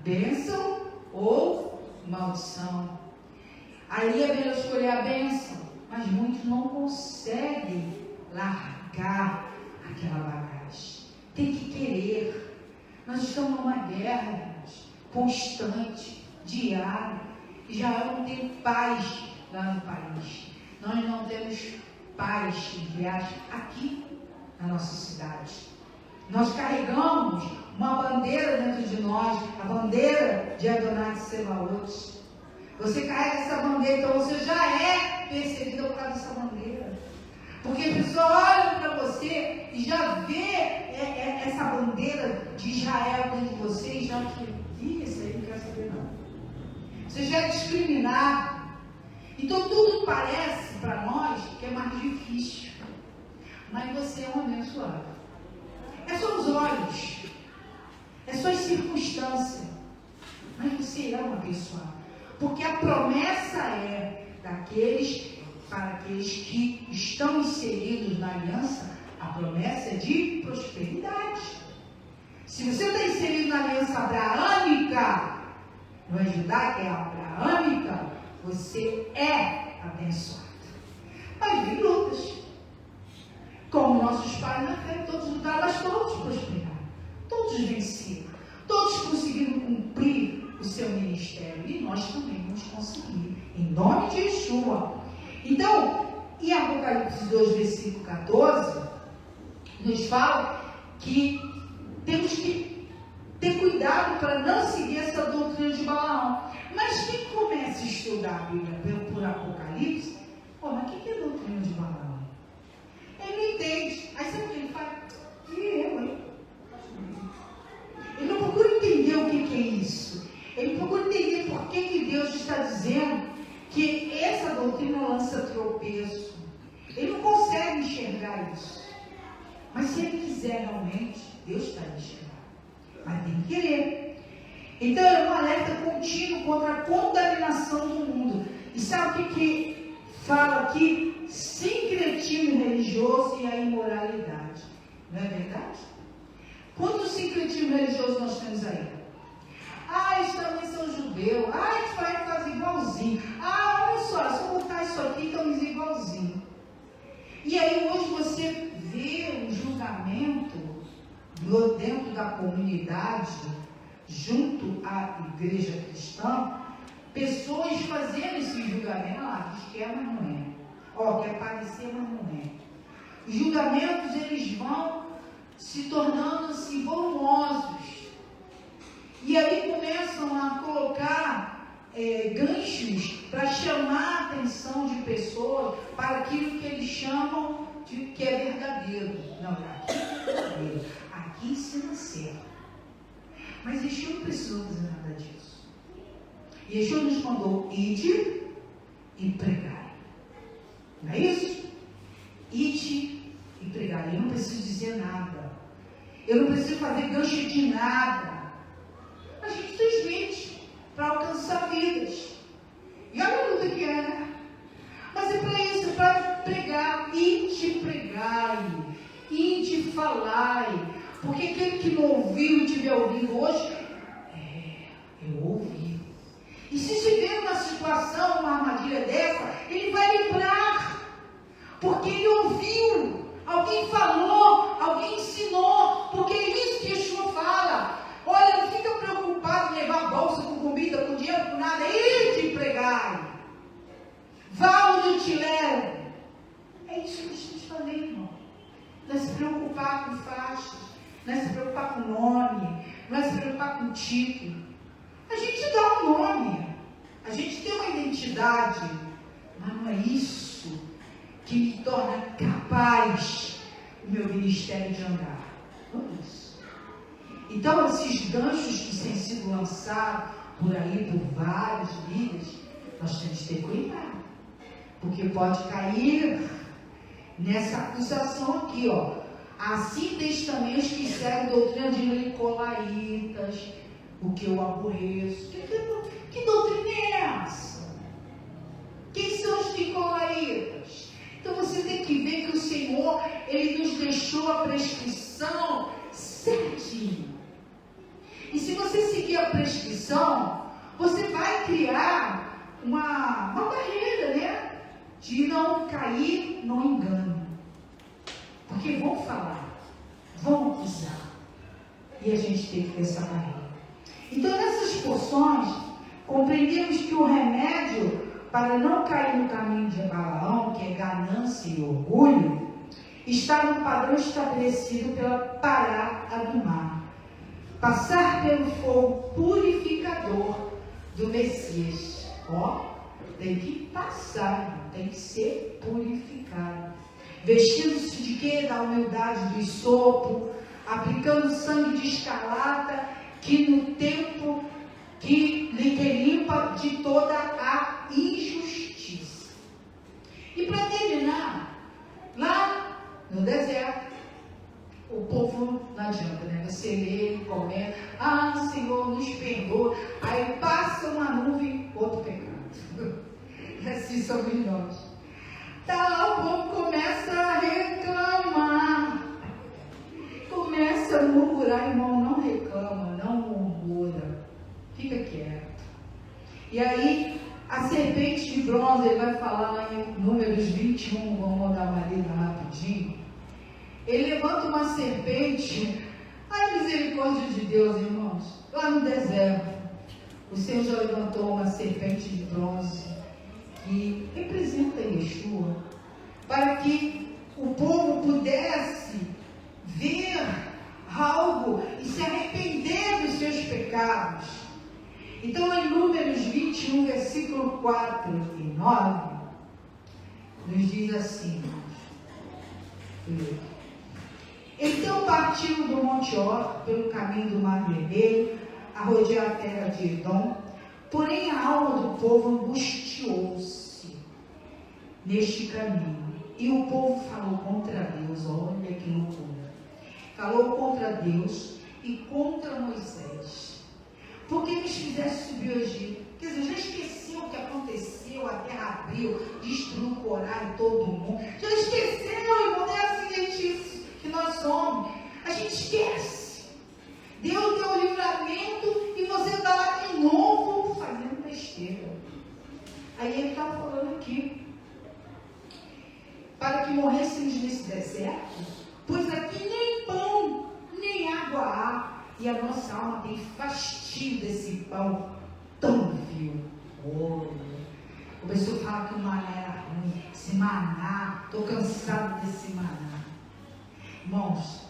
A: Bênção ou maldição. Aí é melhor escolher a bênção. Mas muitos não conseguem largar aquela bagagem. Tem que querer. Nós estamos numa guerra, irmãos, constante, diária. E já não tem paz lá no país. Nós não temos paz, entre aspas, aqui na nossa cidade. Nós carregamos uma bandeira dentro de nós, a bandeira de Adonai Tsebaot. Você carrega essa bandeira, então você já é perseguido por causa dessa bandeira. Porque a pessoa olha para você e já vê essa bandeira de Israel dentro de você e já que isso aí não quer saber não. Você já é discriminado. Então tudo parece para nós que é mais difícil. Mas você é um abençoado. É só os olhos. É só as circunstâncias. Mas você é um abençoado. Porque a promessa é para aqueles que estão inseridos na aliança, a promessa é de prosperidade. Se você está inserido na aliança abraâmica, não é judaica, é abraâmica, você é abençoado. Mas vem lutas. Como nossos pais na fé, todos lutaram, mas todos prosperaram. Todos venceram. Todos conseguiram cumprir o seu ministério. E nós também vamos conseguir. Em nome de Yeshua. Então, em Apocalipse 2, versículo 14, nos fala que temos que ter cuidado para não seguir essa doutrina de Balaão. Mas quem começa a estudar a Bíblia por Apocalipse, mas o que é doutrina de Balaão? Ele não entende. Aí sabe o que ele faz? Ele não procura entender o que é isso. Ele procura entender por que Deus está dizendo que essa doutrina lança tropeço. Ele não consegue enxergar isso. Mas se ele quiser realmente, Deus está enxergando. Mas tem que querer. Então é um alerta contínuo contra a contaminação do mundo. E sabe o que fala aqui? Sincretismo religioso e a imoralidade. Não é verdade? Quantos sincretismo religioso nós temos aí? Eles também são judeus. Eles fazem igualzinho. Olha só, se eu botar isso aqui, estamos igualzinho. E aí hoje você vê um julgamento dentro da comunidade, junto à igreja cristã, pessoas fazendo esse julgamento. Diz que é, mas não é. Quer parecer, mas não é. Os julgamentos, eles vão se tornando assim, volumosos. E aí começam a colocar ganchos para chamar a atenção de pessoas para aquilo que eles chamam de que é verdadeiro. Não, aqui é verdadeiro. Aqui ensina certo. Mas Yeshua não precisou fazer nada disso. Yeshua nos mandou ide e pregai. Não é isso? Ide e pregai. Eu não preciso dizer nada. Eu não preciso fazer gancho de nada. A gente tem gente para alcançar vidas. E olha a luta que é, né? Mas é para isso, é para pregar. Ide pregai. Ide falai. Porque aquele que não ouviu e tiver ouvido hoje, eu ouvi. E se estiver numa situação, uma armadilha dessa, ele vai lembrar. Porque ele ouviu. Alguém falou, alguém ensinou. Porque é isso que Yeshua fala. Olha, não fica preocupado em levar bolsa com comida, com dinheiro, com nada. Ide pregai. Vá onde eu te levo. preocupar com faixas, não é se preocupar com nome, não é se preocupar com título. A gente dá um nome, a gente tem uma identidade, mas não é isso que me torna capaz o meu ministério de andar. Não é isso. Então, esses ganchos que têm sido lançados por aí, por vários líderes, nós temos que ter cuidado, porque pode cair nessa acusação aqui, ó. Assim tens também os que seguem doutrina de nicolaítas, o que eu aborreço. Que doutrina é essa? Quem são os nicolaítas? Então você tem que ver que o Senhor, Ele nos deixou a prescrição certinho. E se você seguir a prescrição, você vai criar uma barreira, né? De não cair no engano. Porque vão falar, vão acusar. E a gente tem que ter essa barreira. Então, nessas porções, compreendemos que o remédio para não cair no caminho de Balaão, que é ganância e orgulho, está no padrão estabelecido pela parábola do mar. Passar pelo fogo purificador do Messias. Ó, tem que passar, tem que ser purificado. Vestindo-se de quê? Da humildade do sopro, aplicando sangue de escarlata, que no tempo que lhe limpa de toda a injustiça. E para terminar, lá no deserto, o povo não adianta, né? Você lê e comenta, Senhor, nos perdoa. Aí passa uma nuvem, outro pecado. E assim somos nós. Tá lá, o povo começa a reclamar. Começa a murmurar, irmão, não reclama, não murmura. Fica quieto. E aí, a serpente de bronze, ele vai falar lá em Números 21, vamos dar uma lida rapidinho. Ele levanta uma serpente, a misericórdia de Deus, irmãos, lá no deserto. O Senhor já levantou uma serpente de bronze, que representa Yeshua, para que o povo pudesse ver algo e se arrepender dos seus pecados. Então, em Números 21, versículo 4 e 9, nos diz assim: então partiram do Monte Or pelo caminho do Mar Vermelho, a rodear a terra de Edom. Porém a alma do povo angustiou-se neste caminho, e o povo falou contra Deus. Olha que loucura! Falou contra Deus e contra Moisés. Por que nos fizeste subir o Egito? Quer dizer, já esqueceu o que aconteceu, a terra abriu, destruiu Corá e todo mundo. Já esqueceu, irmão, não é assim que nós somos. A gente esquece. Deus deu o livramento e você está lá de novo fazendo besteira. Aí ele está falando aqui, para que morrêssemos nesse deserto, pois aqui nem pão, nem água há, e a nossa alma tem fastio desse pão tão vil. Começou a falar que o maná era ruim, esse maná, estou cansado desse maná. Irmãos,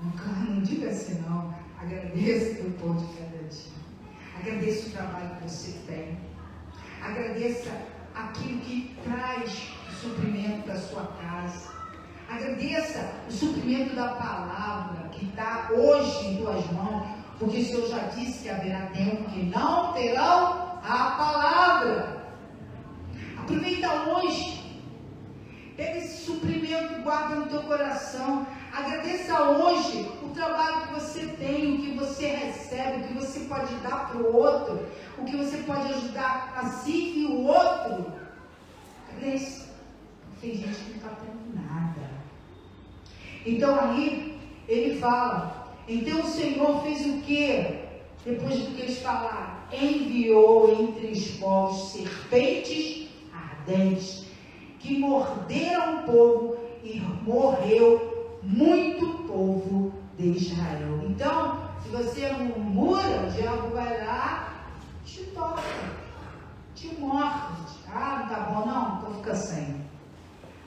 A: não diga assim não, agradeça o pão de cada dia, agradeça o trabalho que você tem, agradeça aquilo que traz o suprimento para a sua casa, agradeça o suprimento da palavra que está hoje em tuas mãos, porque o Senhor já disse que haverá tempo que não terão a palavra. Aproveita hoje, pega esse suprimento e guarda no teu coração. Agradeça hoje o trabalho que você tem, o que você recebe, o que você pode dar para o outro, o que você pode ajudar a si e o outro. Agradeça. Tem gente que não está tendo nada. Então aí ele fala, então o Senhor fez o quê? Depois do que eles falaram, enviou entre os povos serpentes ardentes, que morderam o povo e morreu muito povo de Israel. Então, se você murmura, o diabo vai lá, te toca, te morde. Não tá bom não? Então fica sem.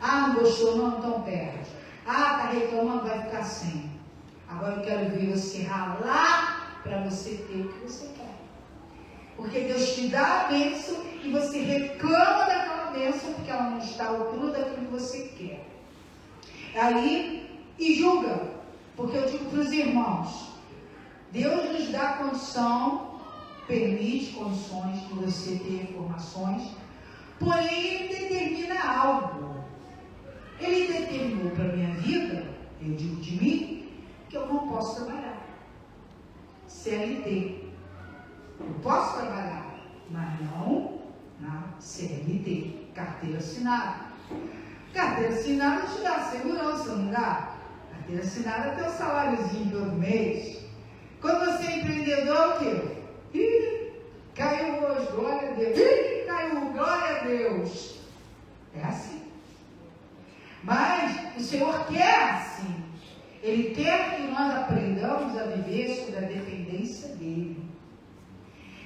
A: Não gostou não? Então perde. Tá está reclamando, vai ficar sem. Agora eu quero ver você ralar para você ter o que você quer. Porque Deus te dá a bênção e você reclama daquela bênção porque ela não está à altura daquilo que você quer. Aí, e julga. Porque eu digo para os irmãos, Deus nos dá condição, permite condições de você ter informações, porém Ele determina algo. Ele determinou para a minha vida, eu digo de mim, que eu não posso trabalhar. CLT. Eu posso trabalhar, mas não na CLT, carteira assinada. Carteira assinada te dá segurança, não dá? Carteira assinada tem um saláriozinho todo mês. Quando você é empreendedor, o quê? Ih, caiu hoje, glória a Deus. Ih, caiu, glória a Deus. É assim. Mas o Senhor quer assim. Ele quer que nós aprendamos a viver sob a dependência dEle.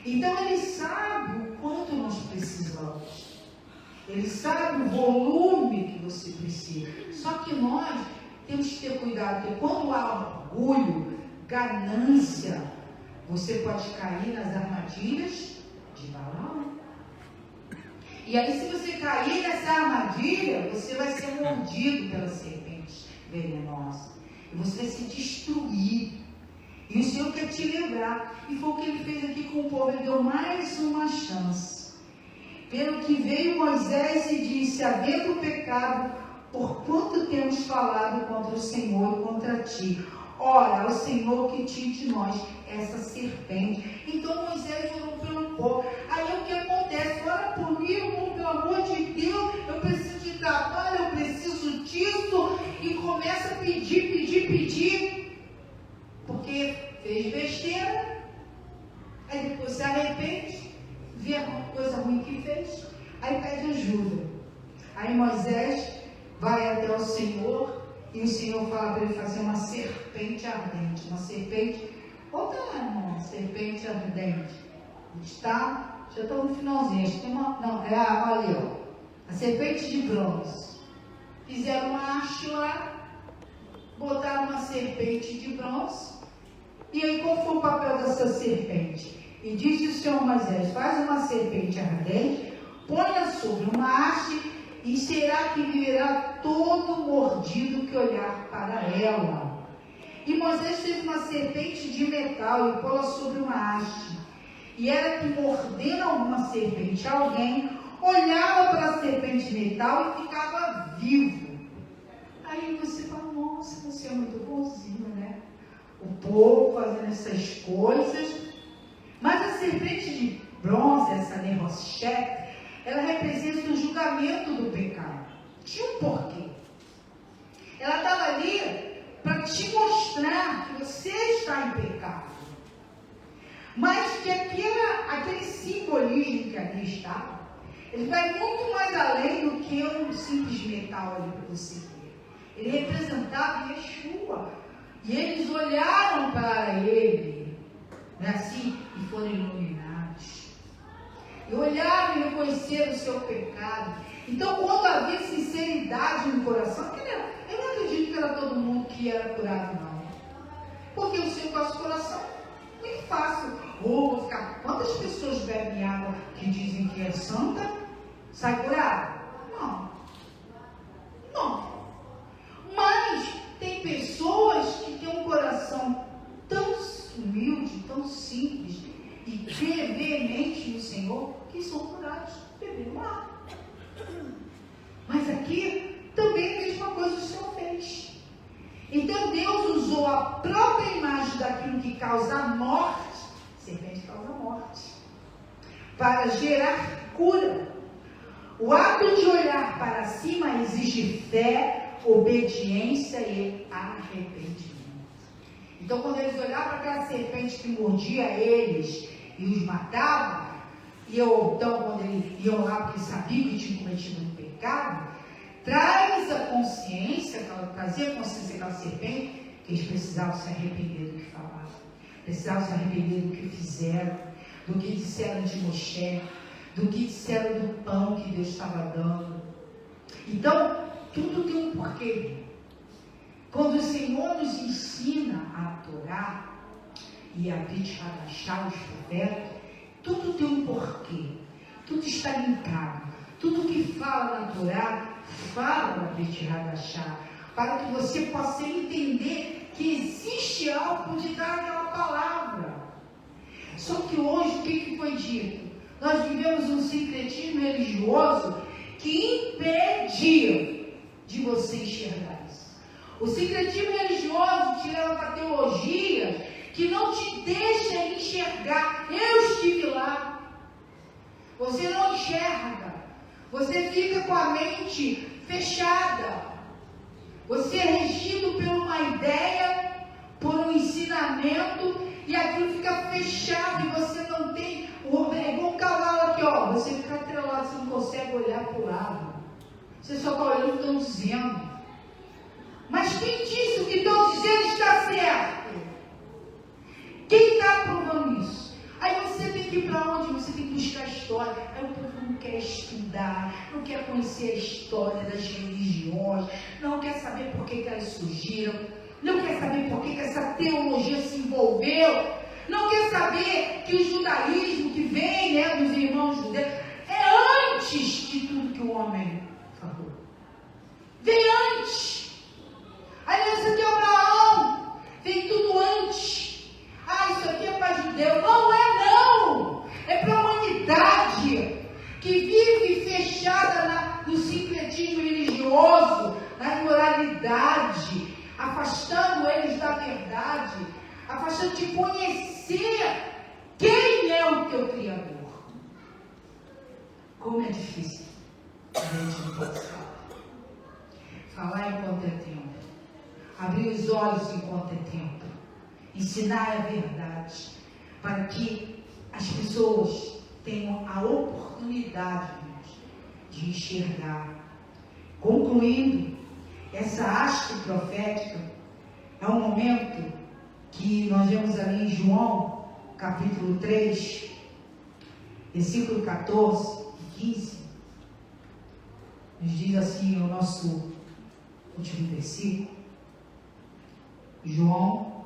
A: Então Ele sabe o quanto nós precisamos. Ele sabe o volume que você precisa. Só que nós temos que ter cuidado, porque quando há orgulho, ganância, você pode cair nas armadilhas de Balaão. E aí, se você cair nessa armadilha, você vai ser mordido pela serpente venenosa. E você vai se destruir. E o Senhor quer te lembrar. E foi o que Ele fez aqui com o povo. Ele deu mais uma chance. Pelo que veio Moisés e disse, havendo pecado, por quanto temos falado contra o Senhor e contra ti? Ora, o Senhor que tinha de nós essa serpente. Então Moisés orou pelo povo. Aí o que acontece? Ora por mim, pelo amor de Deus, eu preciso de trabalho, eu preciso disso. E começa a pedir. Porque fez besteira. Aí depois se arrepende, vê a coisa ruim que fez. Aí pede ajuda. Aí Moisés vai até o Senhor. E o Senhor fala para ele fazer uma serpente ardente. Uma serpente. Volta lá, irmão. Serpente ardente. Está? Já estou no finalzinho. Acho que tem uma. Não, olha ali, ó. A serpente de bronze. Fizeram uma haste lá. Botaram uma serpente de bronze. E aí, qual foi o papel dessa serpente? E disse o Senhor Moisés: faz uma serpente ardente, põe-a sobre uma haste. E será que viverá todo mordido que olhar para ela. E Moisés fez uma serpente de metal e pô-la sobre uma haste. E era que mordendo alguma serpente alguém, olhava para a serpente de metal e ficava vivo. Aí você fala, nossa, você é muito bonzinho, né? O povo fazendo essas coisas. Mas a serpente de bronze, essa Nehosheth, ela representa o julgamento do pecado. Tinha um porquê. Ela estava ali para te mostrar que você está em pecado. Mas que aquele simbolismo que ali estava, ele vai muito mais além do que um simples metal ali para você ver. Ele representava Yeshua. E eles olharam para ele, né, assim, e foram iluminados. E olharam e reconheceram o seu pecado. Então, quando havia sinceridade no coração, eu não acredito que era todo mundo que era curado, não. Porque o seu coração é muito fácil. Vou ficar. Quantas pessoas bebem água que dizem que é santa, sai curado? Não. Mas tem pessoas que têm um coração tão humilde, tão simples e veemente no Senhor, que são curados bebendo água. Mas aqui também a mesma coisa o Senhor fez. Então Deus usou a própria imagem daquilo que causa a morte, serpente causa a morte, para gerar cura. O ato de olhar para cima exige fé, obediência e arrependimento. Então, quando eles olhavam para aquela serpente que mordia eles e os matava, então, quando eles iam lá porque sabiam que tinham cometido um pecado, trazia a consciência daquela serpente, que eles precisavam se arrepender do que falavam, precisavam se arrepender do que fizeram, do que disseram de Moshe, do que disseram do pão que Deus estava dando. Então, tudo tem um porquê. Quando o Senhor nos ensina a Torá e a Brit Hadashah, os profetas, tudo tem um porquê, tudo está linkado. Tudo que fala na Torá, fala na Brit Hadashah, para que você possa entender que existe algo por detrás daquela palavra. Só que hoje, o que foi dito? Nós vivemos um sincretismo religioso que impede de você enxergar isso. O sincretismo religioso te leva para teologias que não te deixa enxergar. Eu estive lá. Você não enxerga. Você fica com a mente fechada. Você é regido por uma ideia, por um ensinamento, e aquilo fica fechado e você não tem. É igual um cavalo aqui, ó. Você fica atrelado, você não consegue olhar para o lado. Você só está olhando o que estão dizendo. Mas quem disse o que estão dizendo está certo? Quem está provando isso? Aí você tem que ir para onde? Você tem que buscar a história. Aí o povo não quer estudar, não quer conhecer a história das religiões, não quer saber por que elas surgiram, não quer saber por que essa teologia se envolveu, não quer saber que o judaísmo que vem, né, dos irmãos judeus, é antes de tudo que o homem falou. Vem antes. A aliança de Abraão vem tudo antes. Isso aqui é para judeu. Não é, não. É para a humanidade que vive fechada no sincretismo religioso, na imoralidade, afastando eles da verdade, afastando de conhecer quem é o teu Criador. Como é difícil a gente não pode falar enquanto é tempo, abrir os olhos enquanto é tempo, ensinar a verdade, para que as pessoas tenham a oportunidade de enxergar. Concluindo, essa haste profética é um momento que nós vemos ali em João, capítulo 3, versículo 14 e 15, nos diz assim o nosso último versículo. João,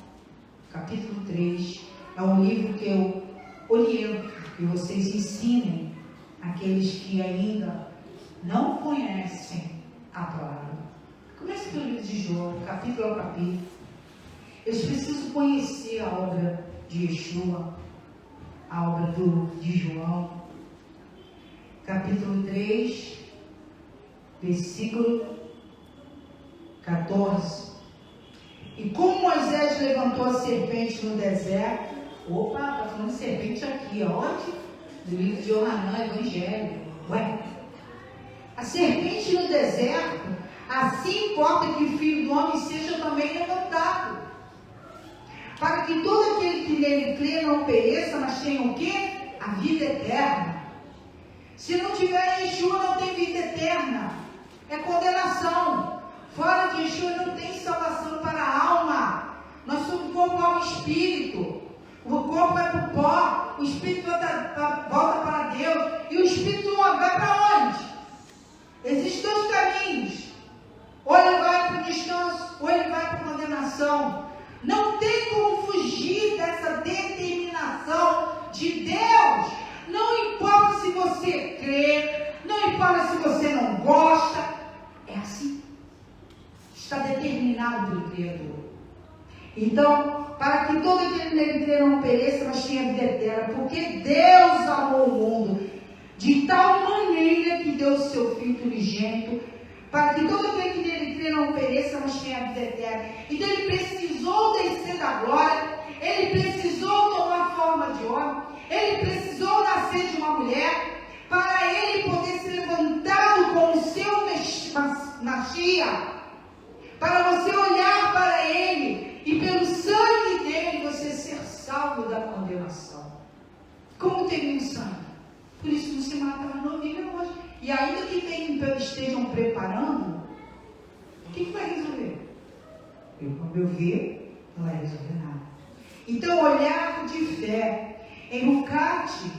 A: capítulo 3, é um livro que eu oriento que vocês ensinem aqueles que ainda não conhecem a palavra. Comece pelo livro de João, capítulo a capítulo. Eles precisam conhecer a obra de Yeshua, a obra de João. Capítulo 3, versículo 14. E como Moisés levantou a serpente no deserto, está falando serpente aqui, onde? No livro de Yohanan, Evangelho. A serpente no deserto, assim importa que o Filho do Homem seja também levantado, para que todo aquele que nele crê não pereça, mas tenha o quê? A vida eterna. Se não tiver Yeshua, não tem vida eterna, é condenação. Fora de Yeshua não tem salvação para a alma. Nós somos corpo, alma e espírito. O corpo vai para o pó, o espírito volta para Deus, e o espírito vai para onde? Existem dois caminhos. Ou ele vai para o descanso, ou ele vai para a condenação. Não tem como fugir dessa determinação de Deus. Não importa se você crê, não importa se você não gosta. É assim. Está determinado pelo Criador. Então, para que todo aquele nele crê não pereça, mas tenha vida eterna, porque Deus amou o mundo de tal maneira que deu o seu Filho unigênito, para que todo aquele que nele crê não pereça, mas tenha vida eterna. Então ele precisou descer da glória, ele precisou tomar forma de homem, ele precisou nascer de uma mulher, para ele poder ser levantado com o seu Mashiach, para você olhar para ele e pelo sangue dele você ser salvo da condenação. Como tem um sangue? Por isso não se mata mais novinha hoje. E ainda que estejam preparando, o que vai resolver? Ao meu ver, não vai resolver nada. Então, olhar de fé. Em Rucate,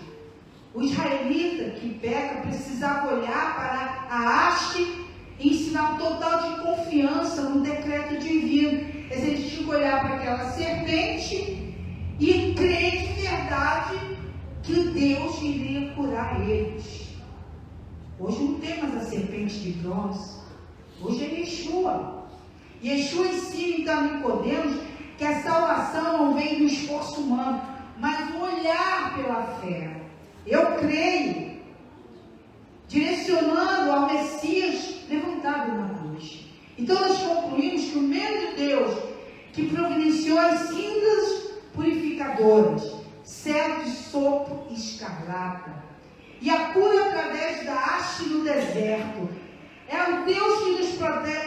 A: o israelita que peca precisava olhar para a haste ensinar um total de confiança no decreto divino. Eles tinham que olhar para aquela serpente e crer de verdade que Deus iria curar eles. Hoje não tem mais a serpente de bronze. Hoje é Yeshua. Yeshua ensina então a Nicodemos que a salvação não vem do esforço humano, mas do olhar pela fé. Eu creio, direcionando ao Messias levantado na cruz. Então nós concluímos que o mesmo Deus que providenciou as cinzas purificadoras, cetro de sopro e escarlata, e a cura através da haste no deserto, é o Deus que nos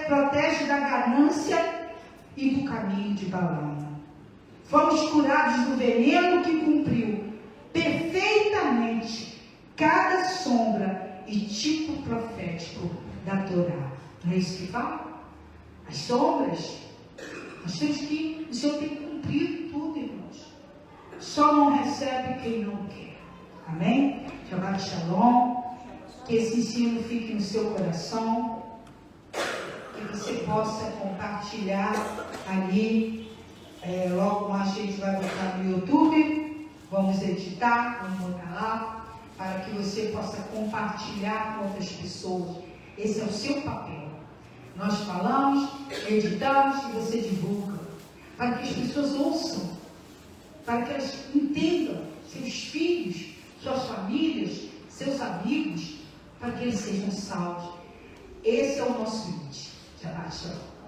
A: protege da ganância e do caminho de Balaão. Fomos curados do veneno que cumpriu perfeitamente cada sombra e tipo profético da Torá. Não é isso que fala? As sombras, nós temos que, o Senhor tem que cumprir tudo, irmãos. Só não recebe quem não quer. Amém? Shabbat Shalom. Que esse ensino fique no seu coração. Que você possa compartilhar ali. Logo mais a gente vai botar no YouTube. Vamos editar, vamos botar lá. Para que você possa compartilhar com outras pessoas. Esse é o seu papel. Nós falamos, editamos e você divulga. Para que as pessoas ouçam. Para que elas entendam. Seus filhos, suas famílias, seus amigos, para que eles sejam salvos. Esse é o nosso limite. Shabbat Shalom.